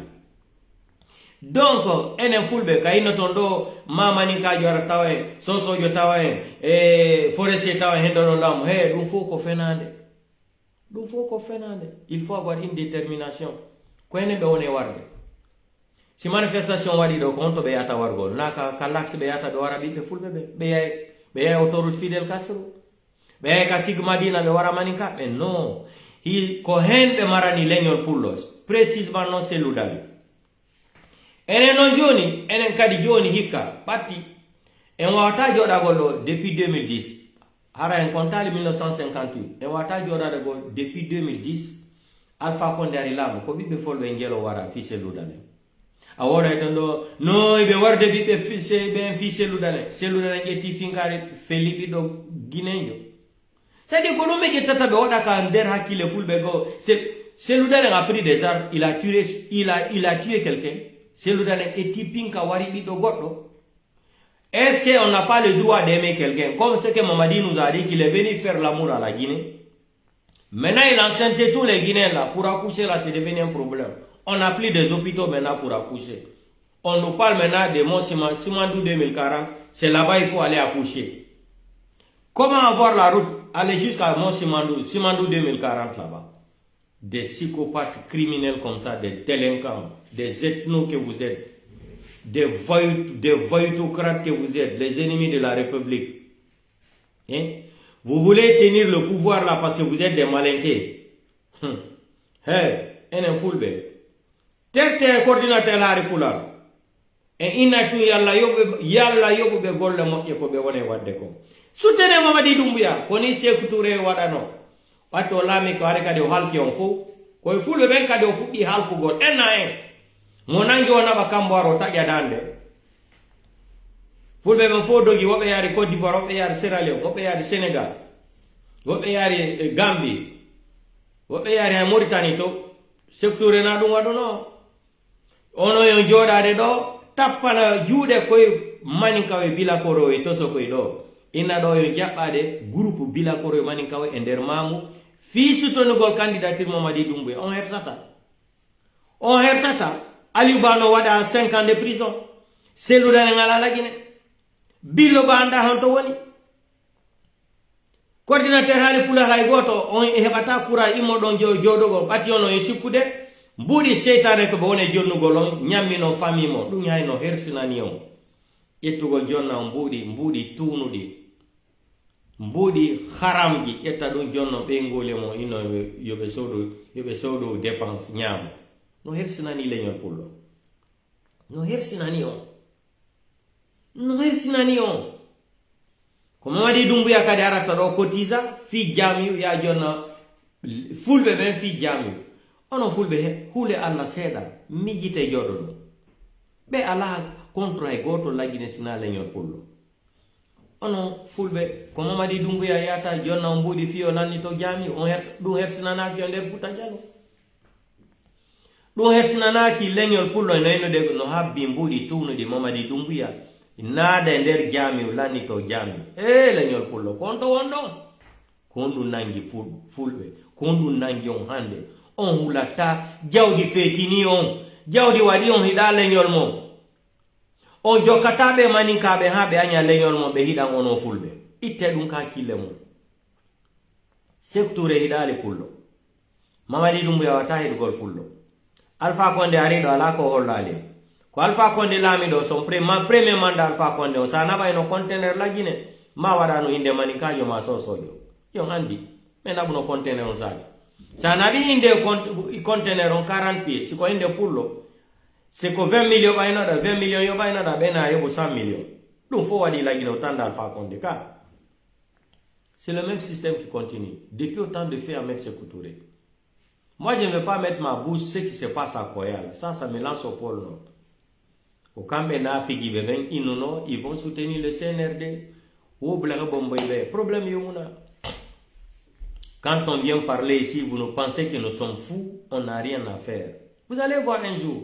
donc enen fulbe kayino ton do mamani ka jora tawen soso jo tawen forestier tawen hendono lam he dum fo ko fenande il faut avoir une détermination ko enen be woni warde si manifestation wadi do konto be yata wargol naka kalax be yata do wara be fulbe be yay autoroute Fidel Castro be ka sigma dina be wara maninka be no ko hen be marani leñol pullos précisément non c'est ludali enen non joni enen kadi joni hikka patti en wawata joɗagol depuis 2010 hara en kontali 1958 en wawata joɗadagol depuis 2010 Alpha Condé ari laamu ko ɓiɓɓe folɓe ngelo wara fise ludale a woɗay tan ɗo no ɓe warde ɓiɓɓe ɓen fi selludale ƴetti finkare feli ɓiɗɗo guinejo c'est à dire ko ɗum ɓe ƴettata ɓe waɗa ka nder hakkille fulɓe go selludale a pris des armes il a tué quelqu'un selludale ƴetti pinka wari ɓiɗɗo goɗɗo. Est-ce qu'on n'a pas le droit d'aimer quelqu'un comme ce que Mamadi nous a dit qu'il est venu faire l'amour à la Guinée? Maintenant il a enceinté tous les Guinéens là pour accoucher là, c'est devenu un problème. On a pris des hôpitaux maintenant pour accoucher. On nous parle maintenant de Mont Simandou 2040. C'est là-bas il faut aller accoucher. Comment avoir la route, aller jusqu'à Mont Simandou 2040 là-bas? Des psychopathes criminels comme ça, des délinquants, des ethnos que vous êtes, des voyous-autocrates que vous êtes, les ennemis de la République. Hein? Vous voulez tenir le pouvoir là parce que vous êtes des malinqués. Hey, un fulbe. Terte coordinateur la ripula. Et inatu yalla yobu be golle moƴƴe ko be wone wadde ko. Soutenez Mamadi Doumbouya koni Sékou Touré waɗano. Watto laami ko ari kadi o halki on fo. Koye fulbe ben kadi o fuɗɗi halkugol en na en. Mo nangi o naɓa kamboaro taƴƴadande. Fulbe ben fo dogi woɓe yaari Côte d'Ivoire, woɓe yaari Sierra Leone, woɓe yaari Sénégal, woɓe yaari Gambie, woɓe yaari ha Mauritanie to. Sékou Touré na ɗum waɗuno. Ono yo joɗade ɗo tappana juuɗe koye maninkawe bilakoro e toso koye ɗo. Inna ɗo yo jaɓɓade groupe bilakoro e maninkawe e nder maamu fi sutonugol candidature Mamadi Doumbouya. On hersata Aliou Ba no waɗa 5 ans de prison. Selludane ngala lagine. Billo Ba anda honto woni. Coordinateur haali pula hay goto on heɓata courage immoɗon joɗogo ɓatti ono e sikkude mbuɗi seytane ko ɓe woni jonnugol on ñammino famille mo ɗum hayno hersinani on ƴettugol jonna o mbuɗi tunuɗi mbuɗi haramji ƴetta ɗum jonno ɓeygole mo ino yoɓe sowdo dépense ñaamo no hersinani leñol pullo no hersinani on ko Mamadi Doumbouya kadi arata ɗo cotisa fi jamiu ya jonna fulɓe ɓen fi jamiu ono fulɓe huule Allah seeɗa mijjite joɗo ɗum ɓe ala contre hay goto laggine sina leñol pullo ono fulɓe ko Mamadi Doumbouya yata jonna o mbuɗi fi o nanni to jamiu ɗum hersinanaki o nder Fouta Djalo ɗum hersinanaki leñol pullo naynude no habbi mbuɗi tunuɗi Mamadi Doumbouya naade nder jamiu lanni to jamiu leñol pullo konto wonɗon kon ɗum nangi fulɓe kon ɗum nangi on hande on hulata jawdi fetini on jawdi waɗi on hiɗa leñol mom on jokkataɓe maninkaɓe ha ɓe aña leñol mom ɓe hiɗan ono fulɓe itte ɗum ka kille mum Sékou Touré hiɗali pullo Mamadi Doumbouya wata hiɗugol fullo Alpha Condé ariɗo ala ko hollali ko Alpha Condé laamiɗo son premier mandat Alpha Condé o sa naɓa eno conteneur laggine ma waɗano inde maninkajo ma sosojo yon andi ɓe naɓuno conteneur on saki sa naɓi inde conteneur on 40 pieds siko inde pullo siko 20 millions ɓaynoɗa 20 millions yo ɓaynoɗa ɓena yoɓo 100 millions ɗum fo waɗi laggine o tanda Alpha Condé ka c'est le même système qui continue depuis autant de faits à mettre Sékou Touré. Moi je ne vais pas mettre ma bouche ce qui se passe à Koyala, ça me lance au pôle nord. Au Kambena Figi Beben, ils vont soutenir le CNRD. Ou Blaga Bomboïbe. Problème Yomuna. Quand on vient parler ici, vous nous pensez que nous sommes fous, on n'a rien à faire. Vous allez voir un jour.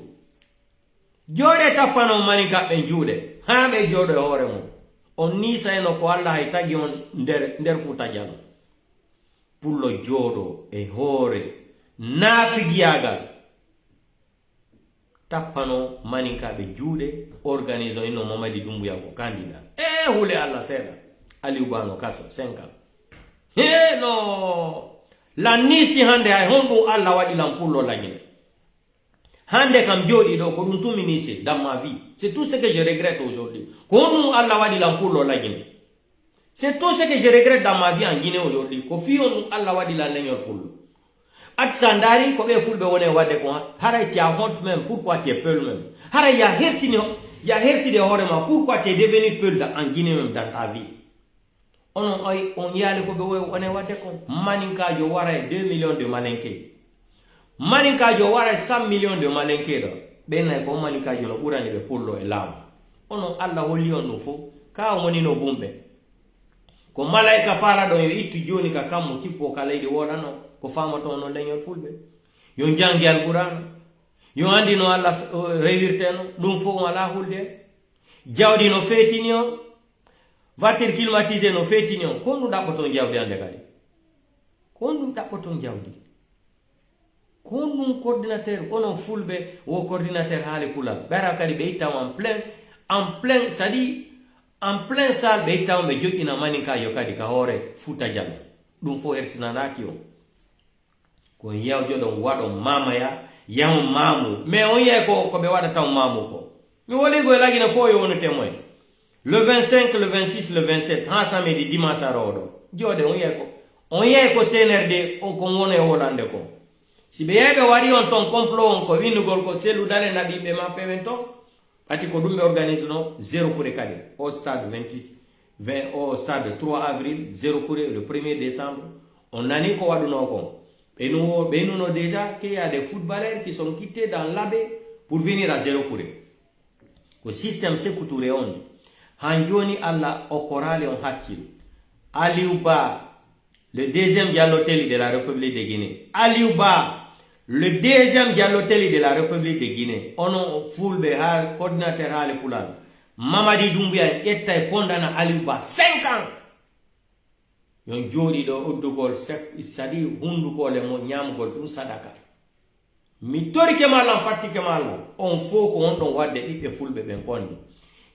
Jode tapano manika ben jude. Hambe jode horemo. On nisa eno ko Allah hay tagi on nder Fouta Djalo. Pullo jodo e hore nafigiagal tappano maninkaɓe juuɗe organisation ino Mamadi Doumbouya ko candidat hule Allah seeɗa Aliou Ba no kaso 5 ans no la nisi hande hay honɗum Allah waɗi lam pullo lañine hande kam jooɗi ɗo ko ɗum tuminise dans ma vie. C'est tout ce que je regrette aujourd'hui. Ko honɗum Allah waɗi lam pullo lañine. C'est tout ce que je regrette dans ma vie en Guinée aujourd'hui. Ko fi on Allah waɗi la leñol pullo. At sandari ko ɓe fulɓe woni wadde ko haray tu as honte même, pourquoi tu es peul même. Haray ya herside hoorema, pourquoi tu es devenu peul en Guinée même dans ta vie. On yaali ko ɓe woni wadde ko maninkajo waray 2 millions de malinké. Maninkajo waray 100 millions de malinké ɗo ɓennay ko maninkajo no ɓurani ɓe pullo e laamu. Onon Allah holli on ɗum fof ka woni no bumɓe ko malaika fara ɗon yo ittu joni ka kammo cippo ka leydi woɗano ko famato no leñol fulɓe yo jangi alqur'an yo andi no Allah rewirteno ɗum fof wala hulde jawdi no fetini on voiture climatisé no fetini on ko ɗum ɗaɓɓoton jawdi ande kadi ko ɗum ɗaɓɓoton jawdi ko ɗum coordinateur onon fulɓe wo coordinateur haali pulal ɓera kadi ɓe ittama en plein c'est-à-dire en plein salle ɓe ittama ɓe joƴƴina maninkajo kadi ka hoore Fouta Diallo ɗum fof hersinanaki on ko yewjo ɗon waɗo mamaya yamu mamu mais on yey ko ɓe waɗa taw mamu ko mi woligo e lagine fof yo wonu témoin le 25 le 26 le 27 ha samedi dimanche arowo ɗo jooɗe on yey ko CNRD on ko woni e wolande ko si ɓe yeyi ɓe waɗi on ton complot on ko windugol ko selludare naɓiɓe maɓɓe ɓen ton ati ko ɗum ɓe organise no 0 kure kadi au stade 20 au stade 3 avril 0 kure le 1er décembre on nani ko waɗuno kon ɓe nuno déjà qu'il y a des footballeurs qui sont quittés dans l'abbé pour venir à 0 kure ko système Sékou Touré on han joni Allah okkorali on hakkil Aliou Ba le deuxième Diallotelli de la République de Guinée Aliou Ba le deuxième Diallotelli de la République de Guinée onon fulɓe ha coordinateur haali pulal Mamadi Doumbouya ƴetta e condamna Aliou Ba 5 ans yon jooɗi ɗo oddugol c'est-à-dire hundukole mo ñamgol ɗum sadaka mi torike mallam fattike mallam on fof ko on ɗon wadde ɓiɓɓe fulɓe ɓen kondi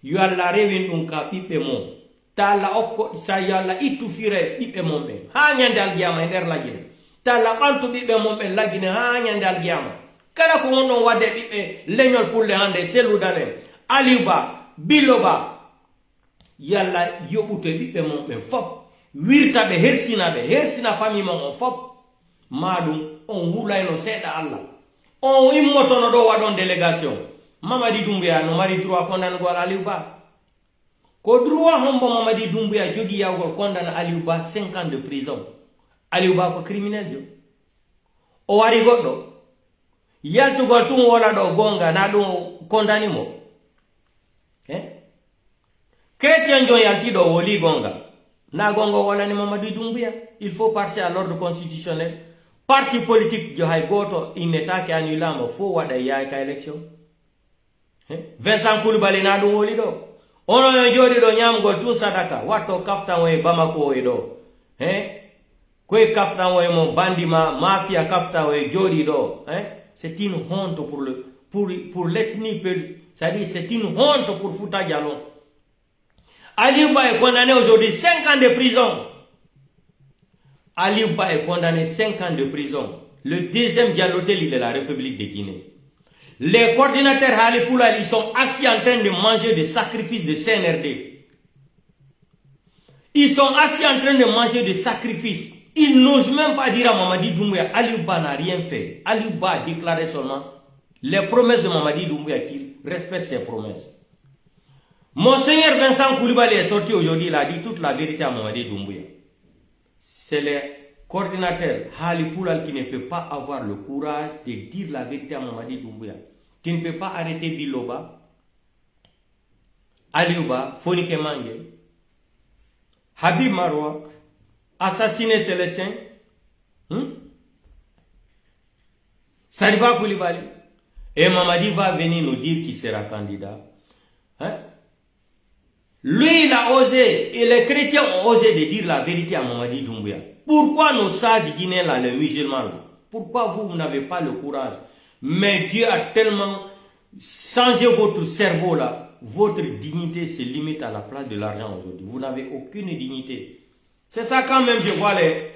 yo Allah rewin ɗum ka ɓiɓɓe mum ta Allah okko sa yo Allah ittu fire ɓiɓɓe mum ɓen ha ñande algiyama e nder lagine ta Allah ɓantu ɓiɓɓe mum ɓen lagine ha ñande algiyama kala ko on ɗon wadde ɓiɓɓe leñol pulle hande selludanen Aliou Ba Billo Ba yo Allah yoɓute ɓiɓɓe mum ɓen fof wirta ɓe hersina famille mon on fof maɗum on wulayno seeɗa Allah on immotono ɗo waɗon délégation Mamadi Doumbouya no mari droit condamnegol Aliou Ba ko droit hombo Mamadi Doumbouya jogui yawgol condamna Aliou Ba 5 ans de prison Aliou Ba ko criminel jo o wari goɗɗo yaltugol tun wola ɗo gonga na ɗum condamni mo chrétien jon yaltiɗo woli gonga na gongo wolani Mamadi Doumbouya il faut passer à l'ordre constitutionnel parti politique jo hay goto innetake annulama fo waɗa yaay ka élection Vincent Coulibaly na ɗum woli ɗo ono yo jooɗi ɗo ñamgol tun sadaka watto kaftan o e Bamako o e ɗo koye kaftan o e mo bandi mafia kaftan o e jooɗi ɗo c'est une honte pour l'ethnie c'est-à-dire c'est une honte pour Fouta Diallo. Aliou Ba est condamné aujourd'hui 5 ans de prison. Aliou Ba est condamné 5 ans de prison. Le deuxième Diallotelli de la République de Guinée. Les coordinateurs Hali Poulal, ils sont assis en train de manger des sacrifices de CNRD. Ils sont assis en train de manger des sacrifices. Ils n'osent même pas dire à Mamadi Doumbouya, Aliou Ba n'a rien fait. Aliou Ba a déclaré seulement les promesses de Mamadi Doumbouya qu'il respecte ses promesses. Monseigneur Vincent Coulibaly est sorti aujourd'hui, il a dit toute la vérité à Mamadi Doumbouya. C'est le coordinateur Hali Poulal qui ne peut pas avoir le courage de dire la vérité à Mamadi Doumbouya. Qui ne peut pas arrêter Billo Ba, Aliou Ba, Fonike Mange, Habib Marwa, assassiner Célestin, Sariba Coulibaly. Et Mamadi va venir nous dire qu'il sera candidat. Lui, il a osé, et les chrétiens ont osé de dire la vérité à Mamadi Doumbouya. Pourquoi nos sages guinéens, là, les musulmans, là, pourquoi vous n'avez pas le courage? Mais Dieu a tellement changez votre cerveau là. Votre dignité se limite à la place de l'argent aujourd'hui. Vous n'avez aucune dignité. C'est ça quand même, je vois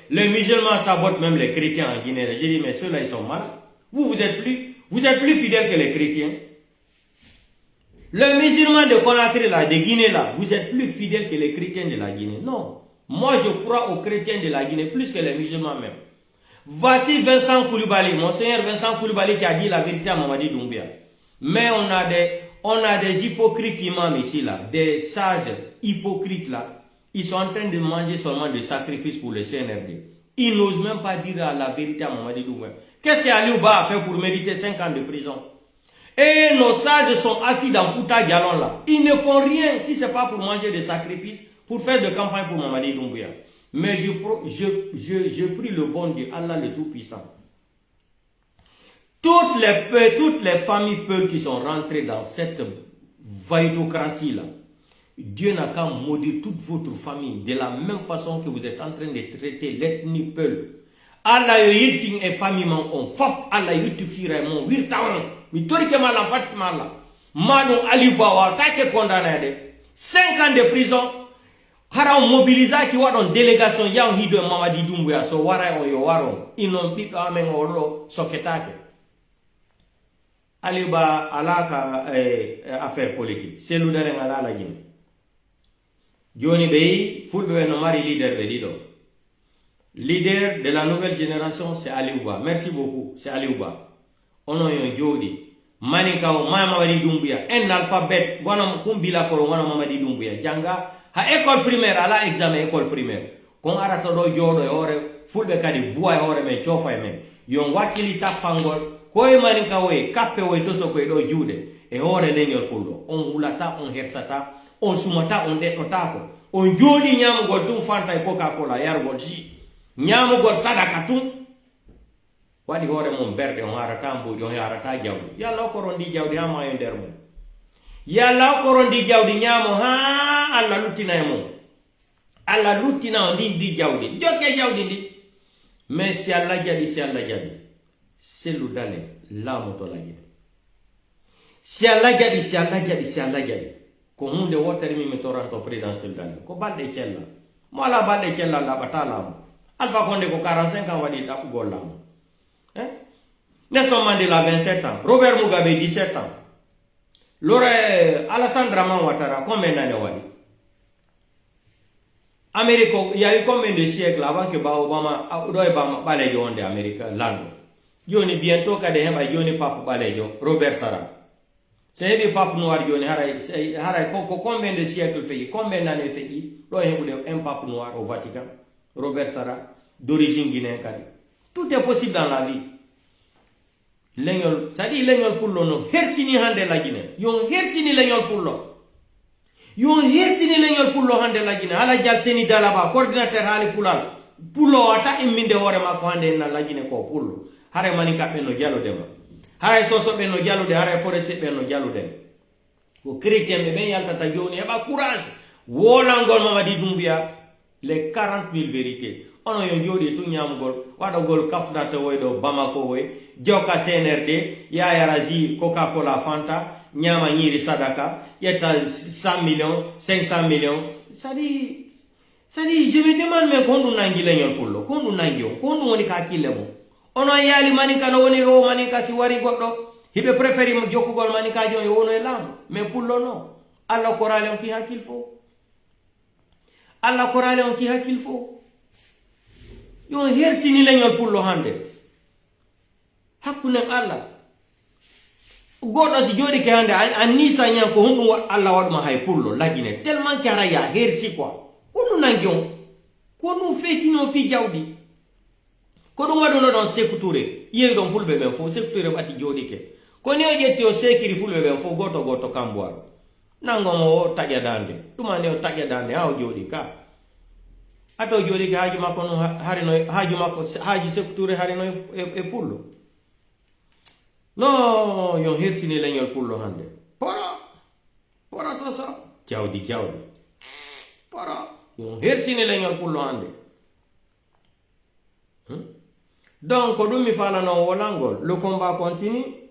les musulmans sabotent même les chrétiens en Guinée. J'ai dit, mais ceux-là, ils sont malades. Vous êtes plus fidèles que les chrétiens. Les musulmans de Conakry là, de Guinée là, vous êtes plus fidèles que les chrétiens de la Guinée. Non. Moi, je crois aux chrétiens de la Guinée plus que les musulmans même. Voici Vincent Koulibaly, monseigneur Vincent Koulibaly qui a dit la vérité à Mamadi Doumbia. Mais on a des hypocrites imams ici là, des sages hypocrites là. Ils sont en train de manger seulement des sacrifices pour le CNRD. Ils n'osent même pas dire la vérité à Mamadi Doumbia. Qu'est-ce qu'Aliou Ba a fait pour mériter 5 ans de prison? Et nos sages sont assis dans Fouta Galon là. Ils ne font rien si ce n'est pas pour manger des sacrifices, pour faire de campagne pour Mamadi Doumbia. Mais je prie le bon Dieu, Allah le Tout-Puissant. Toutes les familles peules qui sont rentrées dans cette vaïtocratie là, Dieu n'a qu'à maudire toute votre famille de la même façon que vous êtes en train de traiter l'ethnie peul. Allah yilting et famille on fap Allah yutufire mon wirtaon mi torike mala fatimala madon Ali Bawa take condamné de 5 ans de prison hara mobiliser ki wadon délégation yaw hido Mamadi Doumbouya so wara on yo waron inon bito amen olo soketake Ali Ba alaka affaire politique c'est l'udare ngala la Guinée Joni Bey fulbe no mari leader be dido. Leader de la nouvelle génération, c'est Aliou Ba. Merci beaucoup, c'est Aliou Ba. On a un jodi. Manika o Mamadi Doumbouya. Un alphabet. Wana kumbila koro wana Mamadi Doumbouya. Janga ha école primaire ala examen école primaire. Kon arato do jodo e ore fulbe kadi buwa e ore men chofa e men. Yon wakili tapangol. Koy manika we kappe we toso ko do jude e ore leñol pullo. On hulata on hersata on sumata on detotako. On jodi nyam gol tum fanta e Coca-Cola yar gol ji. Nyamu gol sadaka tum wadi hore mon berde on harata mbudi on harata jawdi yalla ko rondi jawdi ha ma nder mo yalla ko rondi jawdi nyamo ha alla lutina e mo alla lutina on di jawdi jokke jawdi ndi mais si alla jadi selu dale la moto la jadi si alla jadi ko hunde wotere mi toranto présidentiel dale ko balde cella mo ala balde cella la batala mo Alpha Condé ko 45 ans wadi da golla Nelson Mandela 27 ans Robert Mugabe 17 ans Alassane Dramane Ouattara combien d'années wadi Amérique il y a eu combien de siècles avant que Obama balaye onde Amérique lando joni bientôt kade heba joni papa balaye Robert Sara c'est bi papa noir joni haray ko combien de siècles fait combien d'années fait do hebude un papa noir au Vatican Robert Sara, d'origine guinéenne. Tout est possible dans la vie. L'engol, ça dit l'engol pour l'on. Hersini hande la Guinée. Yon hersini l'engol pour l'on. Yon hersini l'engol pour l'on hande la Guinée. Ala jal seni dalaba, coordinateur hali pulal. Pulo ata imminde hore ma ko hande na la Guinée ko pullo. Hare manika be no jalo dema. Hare soso be no jalo de, hare forest be no jalo de. Ko chrétien be ben yalta ta joni e ba courage. Wolangol Mamadi Doumbouya. Les 40 000 vérités. On a un jodi tout nyamgol, wada gol kafna te woydo Bamako woy, joka CNRD, ya yarazi Coca-Cola Fanta, nyama nyiri sadaka, yeta 100 millions, 500 millions. Ça dit, je me demande mais kondu nangi leñol pullo, kondu nangio, kondu woni ka killemo. Ono yali manika no woni ro manika si wari goddo, hibe préféri mo jokkugol manika jo yo wono e lam, mais pullo no. Allah korale on ki hakil fo. Allah korale on ki hakil fo. Yon hersini leñol pullo hande. Hakkunen Allah. Godo si jodi ke hande anisa nyan ko hundu Allah wadma hay pullo lagine tellement que araya hersi quoi. Kunu nangion. Kunu feki no fi jawdi. Ko dum wadu no don sekuture. Yey don fulbe ben fo sekuture bati jodi ke. Ko ne o jetti o sekiri fulbe ben fo goto kambwaro. Nangomo o tagya dande. Duma ne o tagya dande ha o jodi ka. Ato jodi ke haji makko no harino haji makko haji sekuture harino e pullo. No, yon hersini leñol pullo hande. Pora to so. Jawdi. Pora. Yon hersini leñol pullo hande. Donc, dum mi fala no wolangol. Le combat continue.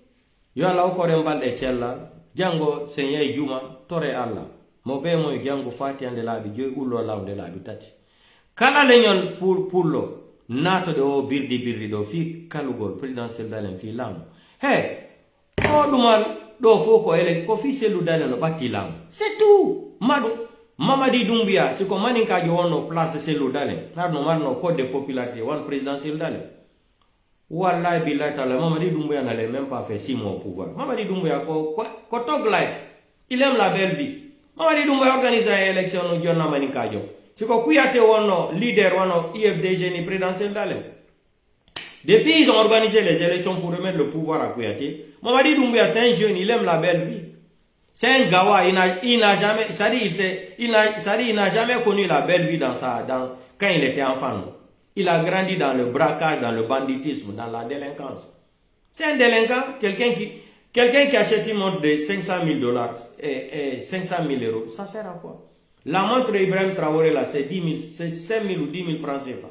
Yo ala ko rembal e kella jango senya juma tore alla mo be mo jango fati ande labi joy ullo lawde labi tati kala leñol pullo nato de o birdi do fi kalugol presidentiel dalen fi lam he o dumal do foko ele ko fi selu dalen no batti lam c'est tout madu Mamadi Doumbouya siko maninka jo wono place selu dalen harno marno code de popularité one presidentiel dalen wallahi billahi ta'ala Mamadi Doumbouya n'allait même pas faire 6 mois au pouvoir. Mamadi Doumbouya ko talk life, il aime la belle vie. Mamadi Doumbouya organise une élection no jonna maninka jo siko kuyate wono leader wono IFDG ni présidentiel dalen. Depuis ils ont organisé les élections pour remettre le pouvoir à Kouyaté. Mamadi Doumbouya c'est un jeune, il aime la belle vie. C'est un gawa, il n'a jamais, il n'a jamais connu la belle vie quand il était enfant. Il a grandi dans le braquage, dans le banditisme, dans la délinquance. C'est un délinquant, quelqu'un qui achète une montre de 500 000 dollars et 500 000 euros. Ça sert à quoi? La montre d'Ibrahim Traoré là, c'est 5 000 ou 10 000 francs CFA.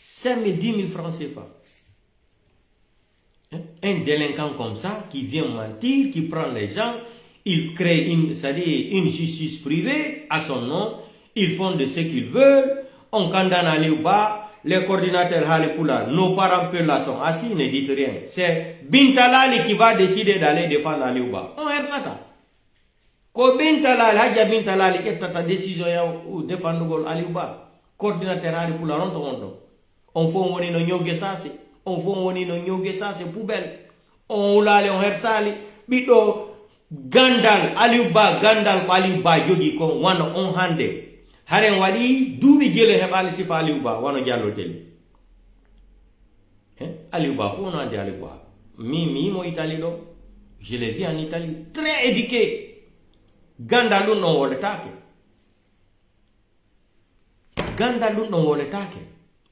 5 000, 10 000 francs CFA. Un délinquant comme ça, qui vient mentir, qui prend les gens, il crée une justice privée à son nom, ils font de ce qu'ils veulent, on condamne Aliouba, les coordinateurs Halepoula, nos parents peu là sont assis, ils ne disent rien. C'est Bintalali qui va décider d'aller défendre Aliouba. On a ça. Quand Bintalali, Hadja Bintalali, est ta décision ou défendre Aliouba, coordinateur Halepoula, on fait un nyoge ça, on fait un nyoge ça, c'est poubelle. On l'a on hersali, bito Gandal, Aliouba, Aliouba, Yogi, on hande. Haren wadi dubi jele hebali sifa Aliouba wano jallo tele Aliouba fo on ande Aliouba mi mo Italie do je l'ai vu en Italie très éduqué Gandalou non woletake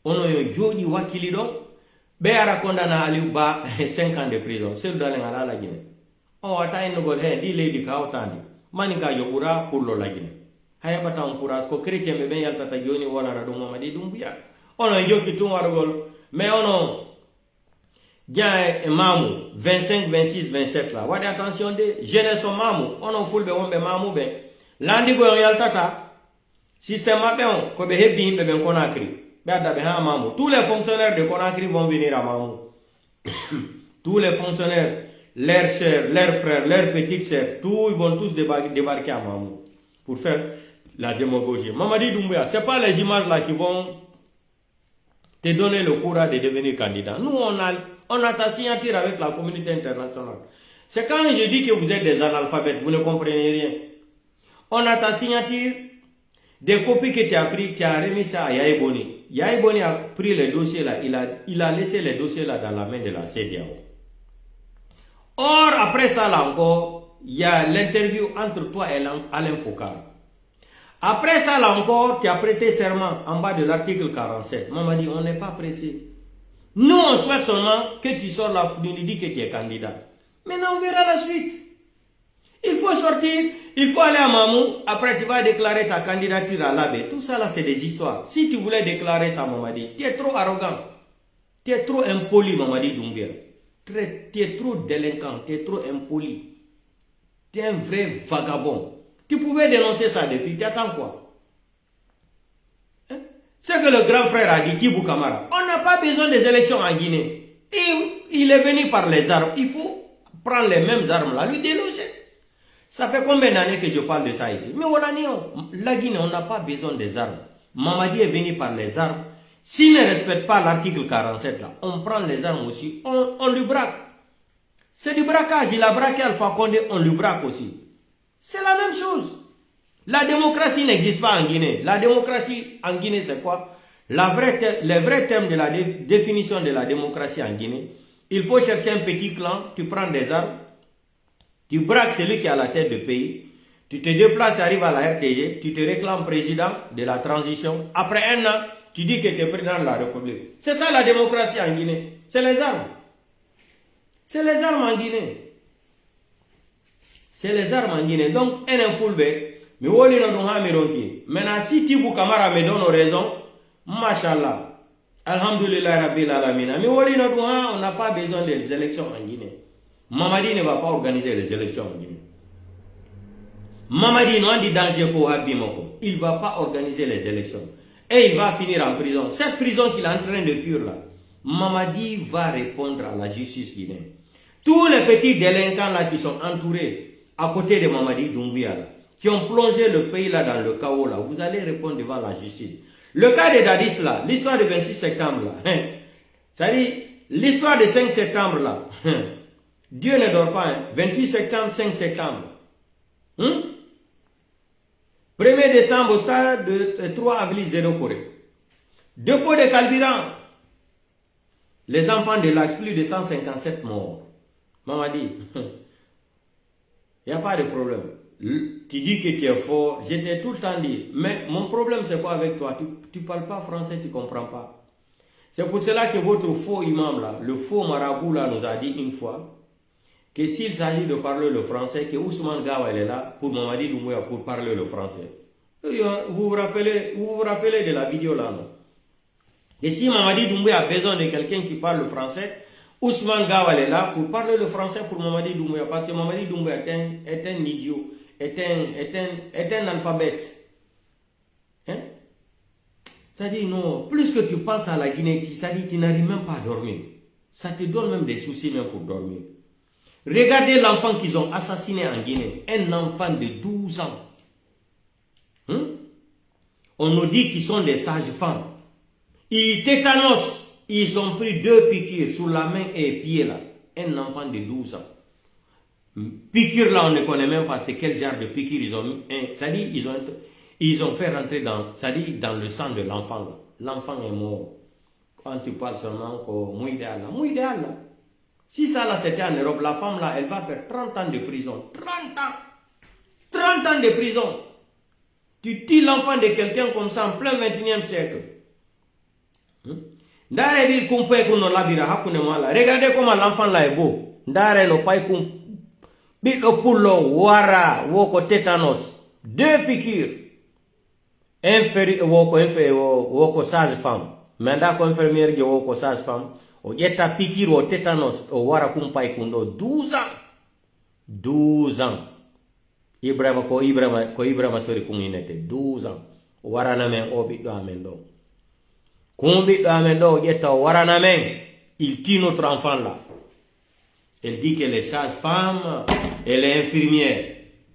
ono yo jodi wakili do be ara kondana Aliouba 5 ans de prison c'est dans la Guinée on ata en gol he di lady ka otandi manika yo bura pour lo la Guinée hayabata on pourra ko chrétien be ben yalta ta joni wala rado Mamadi Doumbouya ono joki tun wargol mais ono dia mamu 25 26 27 là wadi attention de jeunesse mamu ono fulbe wonbe mamu be landi go yalta ta système mabe on ko be hebi be ben Conakry be ada be ha mamu tous les fonctionnaires de Conakry vont venir à mamu tous les fonctionnaires leurs sœurs leurs frères leurs petites sœurs tous ils vont tous débarquer à mamu pour faire la démagogie. Mamadi Doumbouya, ce n'est pas les images là qui vont te donner le courage de devenir candidat. Nous, on a ta signature avec la communauté internationale. C'est quand je dis que vous êtes des analphabètes, vous ne comprenez rien. On a ta signature, des copies que tu as pris, tu as remis ça à Yahi Boni. Yahi Boni a pris les dossiers là, il a laissé les dossiers là dans la main de la CEDEAO. Or, après ça là encore, il y a l'interview entre toi et Alain Focar. Après ça, là encore, tu as prêté serment en bas de l'article 47. Maman dit, on n'est pas pressé. Nous, on souhaite seulement que tu sors là pour nous dire que tu es candidat. Maintenant, on verra la suite. Il faut sortir, il faut aller à Mamou. Après, tu vas déclarer ta candidature à l'AB. Tout ça, là, c'est des histoires. Si tu voulais déclarer ça, Maman dit, tu es trop arrogant. Tu es trop impoli, Maman dit Doumbouya. Tu es trop délinquant, tu es trop impoli. Tu es un vrai vagabond. Tu pouvais dénoncer ça depuis, tu attends quoi? C'est que le grand frère a dit, Tibou Kamara, on n'a pas besoin des élections en Guinée. Il est venu par les armes. Il faut prendre les mêmes armes là, lui déloger. Ça fait combien d'années que je parle de ça ici? Mais la Guinée, on n'a pas besoin des armes. Mamadi est venu par les armes. S'il ne respecte pas l'article 47 là, on prend les armes aussi, on lui braque. C'est du braquage. Il a braqué Alpha Condé, on lui braque aussi. C'est la même chose. La démocratie n'existe pas en Guinée. La démocratie en Guinée, c'est quoi? Les vrais termes de la définition de la démocratie en Guinée. Il faut chercher un petit clan, tu prends des armes, tu braques celui qui est à la tête du pays, tu te déplaces, tu arrives à la RTG, tu te réclames président de la transition. Après un an, tu dis que tu es président de la République. C'est ça la démocratie en Guinée. C'est les armes. C'est les armes en Guinée. C'est les armes en Guinée. Donc, un infoulbe, mais woli no don hamironki. Maintenant, si Tibou Kamara me donne raison, machallah, alhamdulillah rabbil alamin. Mais woli no don, on n'a pas besoin des élections en Guinée. Mamadi ne va pas organiser les élections en Guinée. Mamadi non dit danger pour Habimoko. Il ne va pas organiser les élections. Et il va finir en prison. Cette prison qu'il est en train de fuir là, Mamadi va répondre à la justice guinéenne. Tous les petits délinquants là qui sont entourés à côté de Mamadi Doumbouya là, qui ont plongé le pays là dans le chaos là, vous allez répondre devant la justice. Le cas de Dadis là, l'histoire du 26 septembre là, c'est-à-dire l'histoire du 5 septembre là, Dieu ne dort pas, 28 septembre, 5 septembre. 1er décembre au stade de 3 avril 0 Corée. Dépôt de carburant. Les enfants de l'âge, plus de 157 morts. Maman dit, il n'y a pas de problème. Tu dis que tu es fort, j'étais tout le temps dit, mais mon problème c'est quoi avec toi? Tu ne parles pas français, tu ne comprends pas. C'est pour cela que votre faux imam là, le faux marabout là nous a dit une fois, que s'il s'agit de parler le français, que Ousmane Gawa est là pour Mamadi Doumbouya pour parler le français. Vous vous rappelez de la vidéo là, non? Et si Mamadi Doumbouya a besoin de quelqu'un qui parle le français, Ousmane Gawa est là pour parler le français pour Mamadi Doumbouya, parce que Mamadi Doumbouya est un idiot, est un alphabète. Hein? Ça dit non, plus que tu penses à la Guinée, ça dit tu n'arrives même pas à dormir. Ça te donne même des soucis même pour dormir. Regardez l'enfant qu'ils ont assassiné en Guinée, un enfant de 12 ans. On nous dit qu'ils sont des sages-femmes. Ils tétanos, ils ont pris 2 piqûres sur la main et les pieds là. Un enfant de 12 ans. Piqûres là, on ne connaît même pas c'est quel genre de piqûres ils ont mis. C'est-à-dire ils ont fait rentrer dans le sang de l'enfant là. L'enfant est mort. Quand tu parles seulement que Mouidéal là. Si ça là c'était en Europe, la femme là, elle va faire 30 ans de prison. 30 ans. 30 ans de prison. Tu tues l'enfant de quelqu'un comme ça en plein 21e siècle. Regardez comment l'enfant là est beau. Tétanos. 2 piqûres. Woko sage-femme. Manda ko infirmière qui woko sage-femme. O yeta piqûre au tétanos. O wara kumpai kundo. 12 ans. 12 ans. Ibrahima sori kunginete 12 ans. Warana men obi do amen do. Kumbi do amen do yeta warana men. Il tue notre enfant là. Elle dit que les sages-femmes et les infirmières,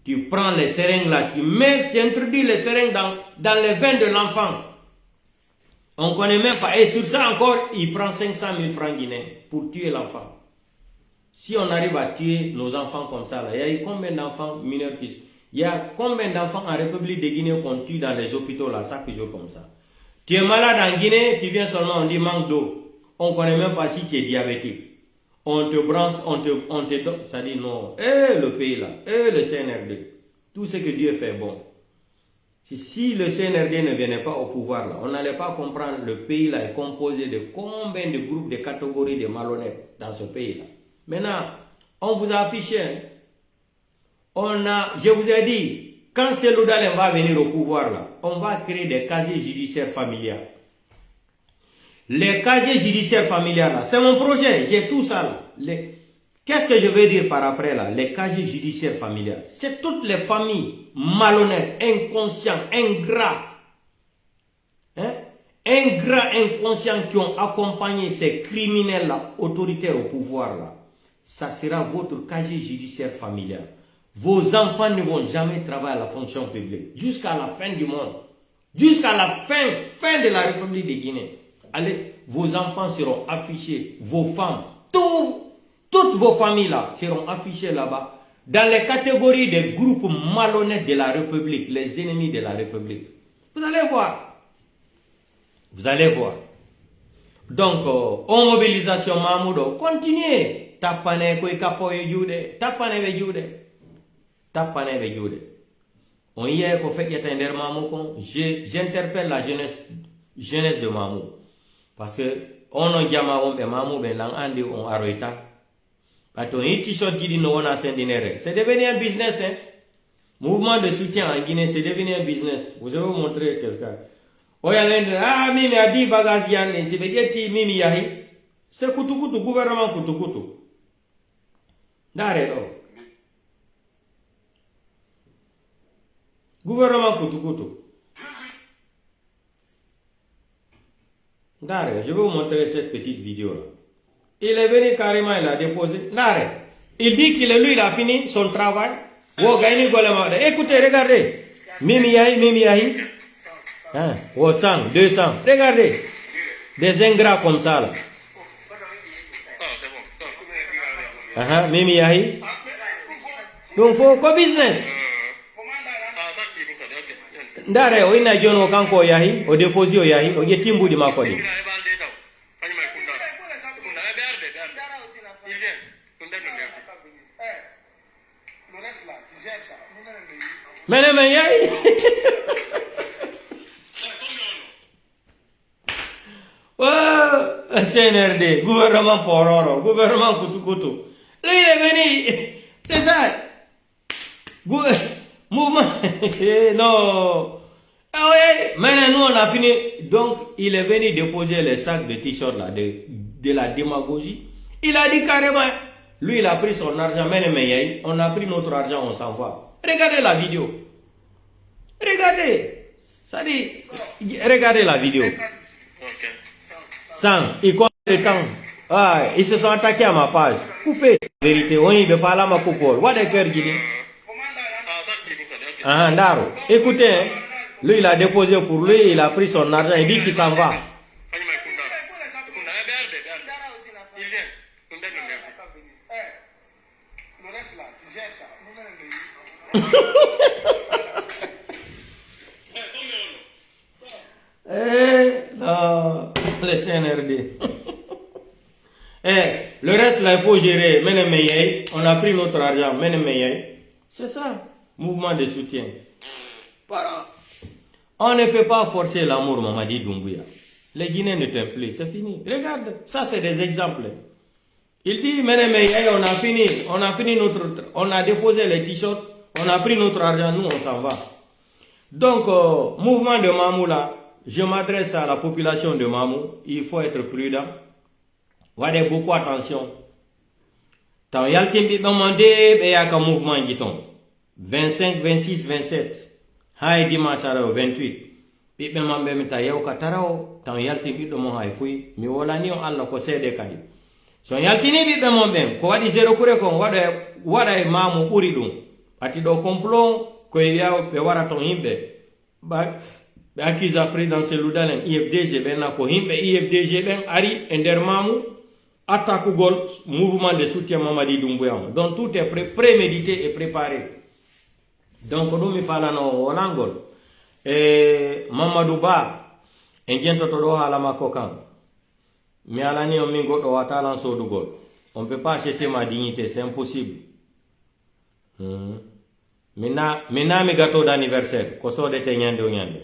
tu prends les seringues là, tu introduis les seringues dans les veines de l'enfant. On ne connaît même pas. Et sur ça encore, il prend 500 000 francs guinéens pour tuer l'enfant. Si on arrive à tuer nos enfants comme ça, là, il y a eu combien d'enfants mineurs il y a combien d'enfants en République de Guinée qu'on tue dans les hôpitaux là, chaque jour comme ça? Tu es malade en Guinée, tu viens seulement, on dit manque d'eau. On ne connaît même pas si tu es diabétique. On te branche, on te donne, ça dit non. Le pays là, le CNRD, tout ce que Dieu fait bon. Si le CNRD ne venait pas au pouvoir là, on n'allait pas comprendre le pays là est composé de combien de groupes, de catégories de malhonnêtes dans ce pays là. Maintenant, on vous a affiché, je vous ai dit, quand Seloudalen va venir au pouvoir là, on va créer des casiers judiciaires familiaux. Les casiers judiciaires familiaux là, c'est mon projet, j'ai tout ça là. Qu'est-ce que je veux dire par après là? Les casiers judiciaires familiaux, c'est toutes les familles malhonnêtes, inconscientes, ingrats. Ingrats, inconscients qui ont accompagné ces criminels là, autoritaires au pouvoir là. Ça sera votre casier judiciaire familial. Vos enfants ne vont jamais travailler à la fonction publique. Jusqu'à la fin du monde. Jusqu'à la fin de la République de Guinée. Allez, vos enfants seront affichés. Vos femmes, toutes vos familles là seront affichées là-bas. Dans les catégories des groupes malhonnêtes de la République. Les ennemis de la République. Vous allez voir. Vous allez voir. Donc, en mobilisation Mahmoud, continuez. Tapane ko ikapoye jude, tapane be jude. On y est ko fait yatender Mamou kon, j'interpelle la jeunesse de Mamou. Parce que on a jama on be Mamou ben lang andi on aroita. Pato iti shot gidi no wona sendinere. C'est devenu un business hein. Mouvement de soutien en Guinée, c'est devenu un business. Vous allez vous montrer quelqu'un. Oya mimi adi bagage yanne, c'est begeti mimi yahi. C'est kutukutu gouvernement kutukutu. Ndare do. Gouvernement Kutu. Ndare, je vais vous montrer cette petite vidéo là. Il est venu carrément, il a déposé. Ndare, il dit qu'il lui, il a fini son travail. Écoutez, regardez. Mimi Yahi. Hein? 100, 200. Regardez. Des ingrats comme ça là. Mimi Yahi. Donc, faut quoi business? Ndare, o ina jono kanko yahi, o déposé o yahi, o yetimbu di makodi. Mais yahi. Oh, CNRD, gouvernement pororo, gouvernement kutu. Lui, il est venu, c'est ça. Mouvement, non. Ah ouais, maintenant nous on a fini. Donc il est venu déposer les sacs de t-shirts là, de la démagogie. Il a dit carrément, lui il a pris son argent, on a pris notre argent, on s'en va. Regardez la vidéo. Regardez. Ça dit, regardez la vidéo. Sans, il compte le temps. Ah, ils se sont attaqués à ma page. Coupé. Vérité, on y veut faire la ma coupole. What the cœur dit. Ah, Ndaro. Écoutez, hein, lui il a déposé pour lui, il a pris son argent, il dit qu'il s'en va. Non, le CNRD. Le reste là, il faut gérer. On a pris notre argent. C'est ça. Mouvement de soutien. Voilà. On ne peut pas forcer l'amour, Mamadi Doumbouya. Les Guinéens ne t'aiment plus, c'est fini. Regarde, ça c'est des exemples. Il dit, on a déposé les t-shirts, on a pris notre argent, nous on s'en va. Donc, mouvement de Mamou là, je m'adresse à la population de Mamou, il faut être prudent. Voyez beaucoup attention. Tant yaltimbi demandé, il y a un mouvement qui tombe. 25, 26, 27. Hay dimanche 28. Bibe mambe mita yew ka tarao tan yalti biddo mo hay fuy mi wolani on Allah ko seede kadi. So yaltini bibbe mombe ko wadi zero kure ko wada e mamu buri dum. Ati do complot ko yaw be wara ton himbe. Ba be akiza président Seludalen IFDG ben ko himbe IFDG ben ari ender mamu attaque gol mouvement de soutien Mamadi Doumbouya. Donc tout est prémédité et préparé. Donc nous mi fala no wolangol Mamadou Ba en jento to do hala makko kan mi alani on min goddo watalan sodugol on peut pas acheter ma dignité, c'est impossible. Mina mi gâteau d'anniversaire ko sodete nyande o nyande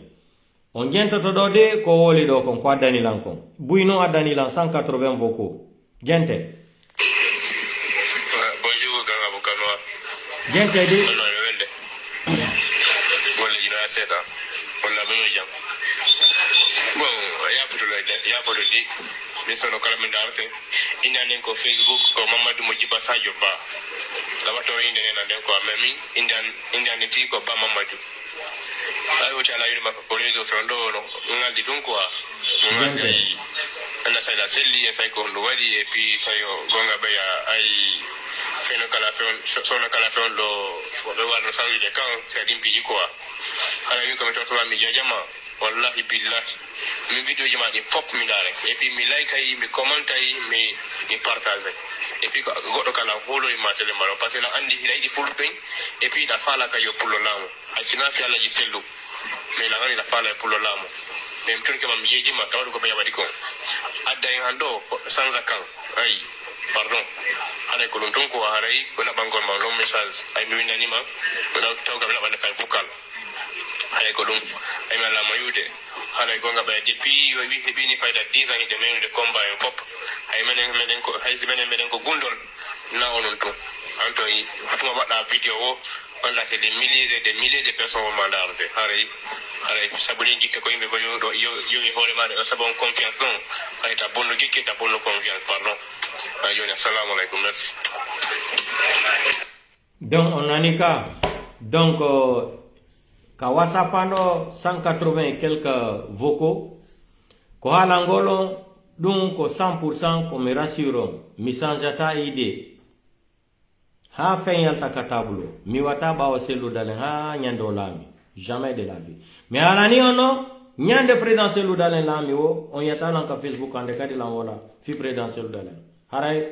on jento to do de ko woli do kon ko adani lan kon buyno adani lan 180 vocaux gente. Bonjour ganga bokanoa gente de seda on la meno jam bon ya foto di mi sono kala min darte indanen ko Facebook ko Mamadou Mojiba Sadio Ba tabato inde nena den ko amemi indan ti ko ba Mamadou ayo chala yiri maka ko rezo fondo no ngaldi dun ko ngaldi anda sai la selli e sai ko ndo wadi e pi sayo gonga be ya ai feno kala fen sono kala fen do be wano sawi de kan sai dimpi ko ala mi ko to to mi jama wallahi billahi mi video jama di fop mi dare et puis mi like ay mi comment ay mi partage et puis godo kala holo e matele malo parce que na andi ila di full pen et puis da fala ka yo pulo lamu asina fi ala ji sellu mais la ngani da fala e pulo lamu mais mi tonke ma mi jema tawdo ko be yabadi ko adda en hando sanza kan ay pardon ala ko don ko harai ko na bangol ma long message ay mi winani ma ko na taw ka la bande kay vocal ay ko dum ay mala mayude hala ko ngaba depuis wi ni fayda 10 ans de men de combat en pop ay menen ko hay si menen ko gundol na onon to anto yi fatuma bada video o on l'a fait des milliers et des milliers de personnes au mandat arrêté. Allez, ça veut dire que quand il me voit, yo ça bonne confiance non. Allez, ta bonne geek, ta bonne confiance, pardon. Allez, assalamu alaikum, merci. Donc on a ni cas. Donc Kawasapano 180 et quelques vocaux. Ko halangolo donc 100% ko me rassure misanjata idée. Ha fen yalta katablo mi wata ba o selu dalen ha nyando lami jamais de la vie mais alani ono nyande président selu dalen lami o on yata nan ka Facebook ande kadi lan wala fi président selu dalen haray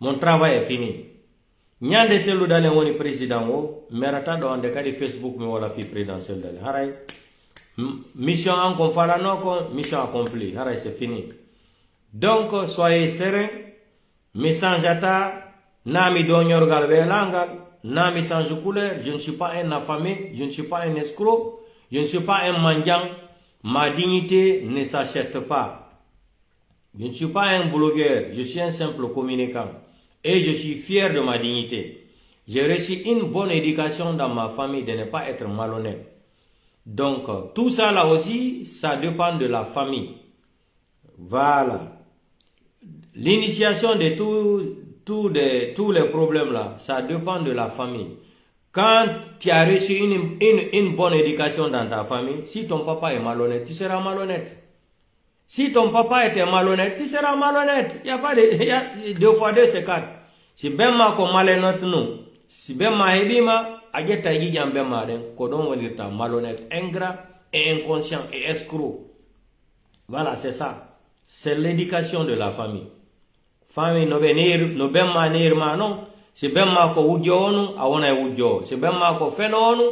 mon travail est fini nyande selu dalen woni président o merata do ande kadi Facebook mi wala fi président selu dalen haray mission en kon fala no ko mission accomplie haray c'est fini donc soyez serein misanjata Nami donyor galvelangal, nami change couleur, je ne suis pas un affamé, je ne suis pas un escroc, je ne suis pas un mendiant, ma dignité ne s'achète pas. Je ne suis pas un blogueur, je suis un simple communicant et je suis fier de ma dignité. J'ai reçu une bonne éducation dans ma famille de ne pas être malhonnête. Donc tout ça là aussi, ça dépend de la famille. Voilà. L'initiation de tous les problèmes là, ça dépend de la famille. Quand tu as reçu une bonne éducation dans ta famille, si ton papa est malhonnête, tu seras malhonnête. Si ton papa était malhonnête, tu seras malhonnête. Il n'y a pas de 2 fois 2 c'est 4. Si ben ma ko malhonnête nous, si ben ma hebima, ageta yi jam ben ma den, ko don wonirta malhonnête, ingrat et inconscient et escroc. Voilà, c'est ça. C'est l'éducation de la famille. Famille no ben ma nir ma non, si ben ma ko wujjo onu, a wona wujjo. Si ben ma ko feno onu,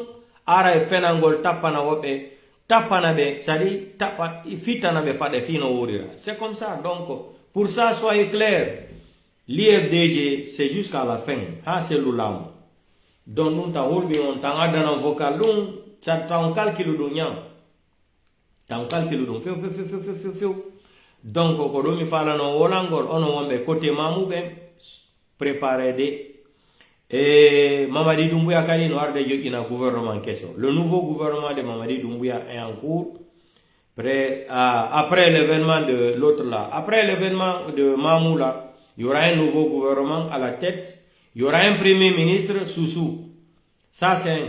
ara e fenangol tapana wobe, tapana be, c'est-à-dire tapa fitana be pas de fino wurira. C'est comme ça. Donc pour ça soyez clair. L'IFDG c'est jusqu'à la fin. Ha c'est l'oulam. Donc nous ta wolbi on ta adana vocal lung, ça ta on calcule do nyam. Ta on calcule do feu. Donc ko do mi fala no wolangol ono wombe côté mamube préparé de et Mamadi Doumbouya kali no arde jogina gouvernement en question. Le nouveau gouvernement de Mamadi Doumbouya est en cours. Après l'événement de l'autre là, après l'événement de Mamou là, il y aura un nouveau gouvernement à la tête. Il y aura un premier ministre Soussou. Ça c'est un.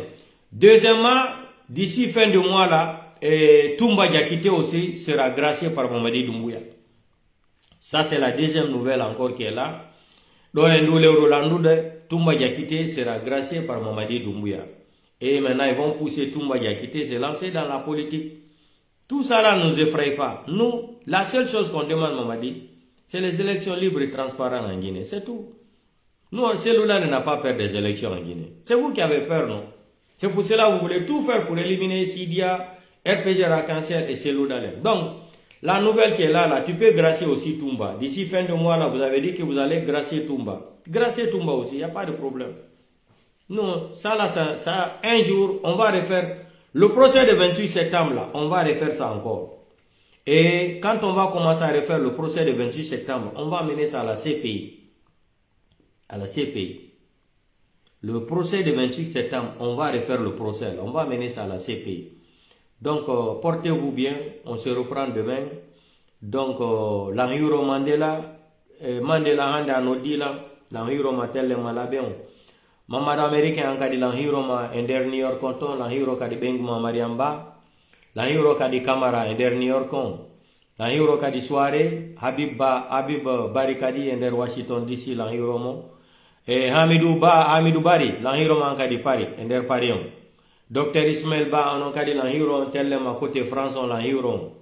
Deuxièmement, d'ici fin de mois là, Toumba Diakité aussi sera gracié par Mamadi Doumbouya. Ça c'est la deuxième nouvelle encore qui est là. Donc Toumba Diakité sera gracié par Mamadi Doumbouya. Et maintenant ils vont pousser Toumba Diakité se lancer dans la politique. Tout ça là ne nous effraie pas. Nous, la seule chose qu'on demande Mamadi, c'est les élections libres et transparentes en Guinée. C'est tout. Nous, celui-là n'a pas peur des élections en Guinée. C'est vous qui avez peur, non? C'est pour cela que vous voulez tout faire pour éliminer Sidia, RPG Arc-en-Ciel et Cellou Dalein. Donc, la nouvelle qui est là, tu peux gracier aussi Toumba. D'ici fin de mois, là, vous avez dit que vous allez gracier Toumba. Gracier Toumba aussi, il n'y a pas de problème. Non, ça là, ça, un jour, on va refaire. Le procès de 28 septembre, là, on va refaire ça encore. Et quand on va commencer à refaire le procès de 28 septembre, on va mener ça à la CPI. À la CPI. Le procès de 28 septembre, on va refaire le procès, là. On va mener ça à la CPI. Donc, portez-vous bien, on se reprend demain. Donc, l'Anhiro Mandela, Mandela Handa Nodila, l'Anhiro Matelle Malabion. Mamada Américain Kadi l'Anhiro Ma Ender New York Conton, l'Anhiro Kadi Bengma Mariamba, l'Anhiro Kadi Kamara Ender New York Con, l'Anhiro Kadi Soirée, Habib Barikadi Ender Washington DC, l'Anhiro Mo, et Hamidou Bari, l'Anhiro Ma Kadi Paris, Ender Parion. Dr Ismail Ba on kadi l'Anhiro tellement côté France on l'Anhiro.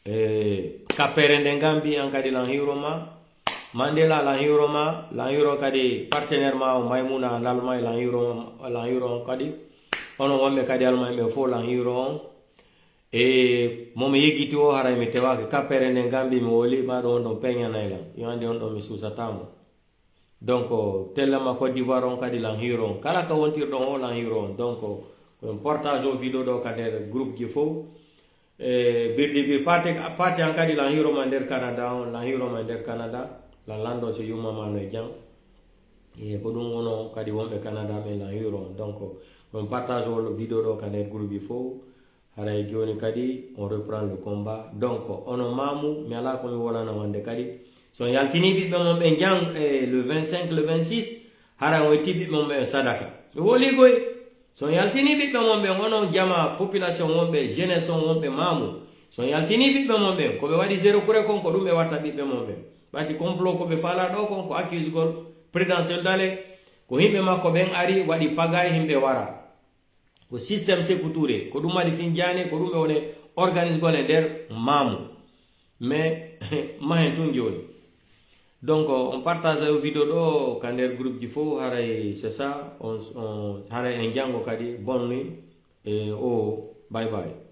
Kaperende Gambi en kadi l'Anhiro ma. Mandela l'Anhiro ma, l'Anhiro kadi partenairement au Maïmouna l'Allemagne l'Anhiro kadi. On wame kadi Allemagne me fo l'Anhiro. Et momi yigiti o haray mi tewa ke Kaperende Gambi mi woli ma do on penya naila. Yande on do mi susatamo. Donc, tellement Côte d'Ivoire on kadi l'Anhiro. Kala ka wontir don o l'Anhiro. Donc, un portage au vidéo do kadi groupe qui faut. Birdi parti en kadi l'Anhiro mander Canada, l'Anhiro mander Canada. La lando se yuma mano jam. e ko ɗum wono kadi wonɓe Canada men lan yuron donc on partage le vidéo ɗo kane groupe fo haray joni kadi on reprend le combat donc ono mamu mi ala komi wolana wonde kadi so yaltini ɓiɓɓe mon ɓe jang le 25 le 26 haray on itti ɓiɓɓe mon ɓe sadaka mi woli koye so yaltini ɓiɓɓe mon ɓe wono jama population wonɓe jeunesse on wonɓe mamu so yaltini ɓiɓɓe mon ɓe koɓe waɗi zéro kure kon ko ɗum ɓe watta ɓiɓɓe mon ɓe ɓati complot koɓe fala ɗo kon ko accuse gol présidentiel dale ko himɓe makko ɓen ari waɗi pagay himɓe wara ko systéme sécoutouré ko ɗum waɗi finjani ko ɗum ɓe woni organise gol e nder mamu mais mahen tun joni donc on partage o vidéo ɗo ka nder groupe ji fof haray c'est ça on haray en jango kadi bonne nuit et bye bye.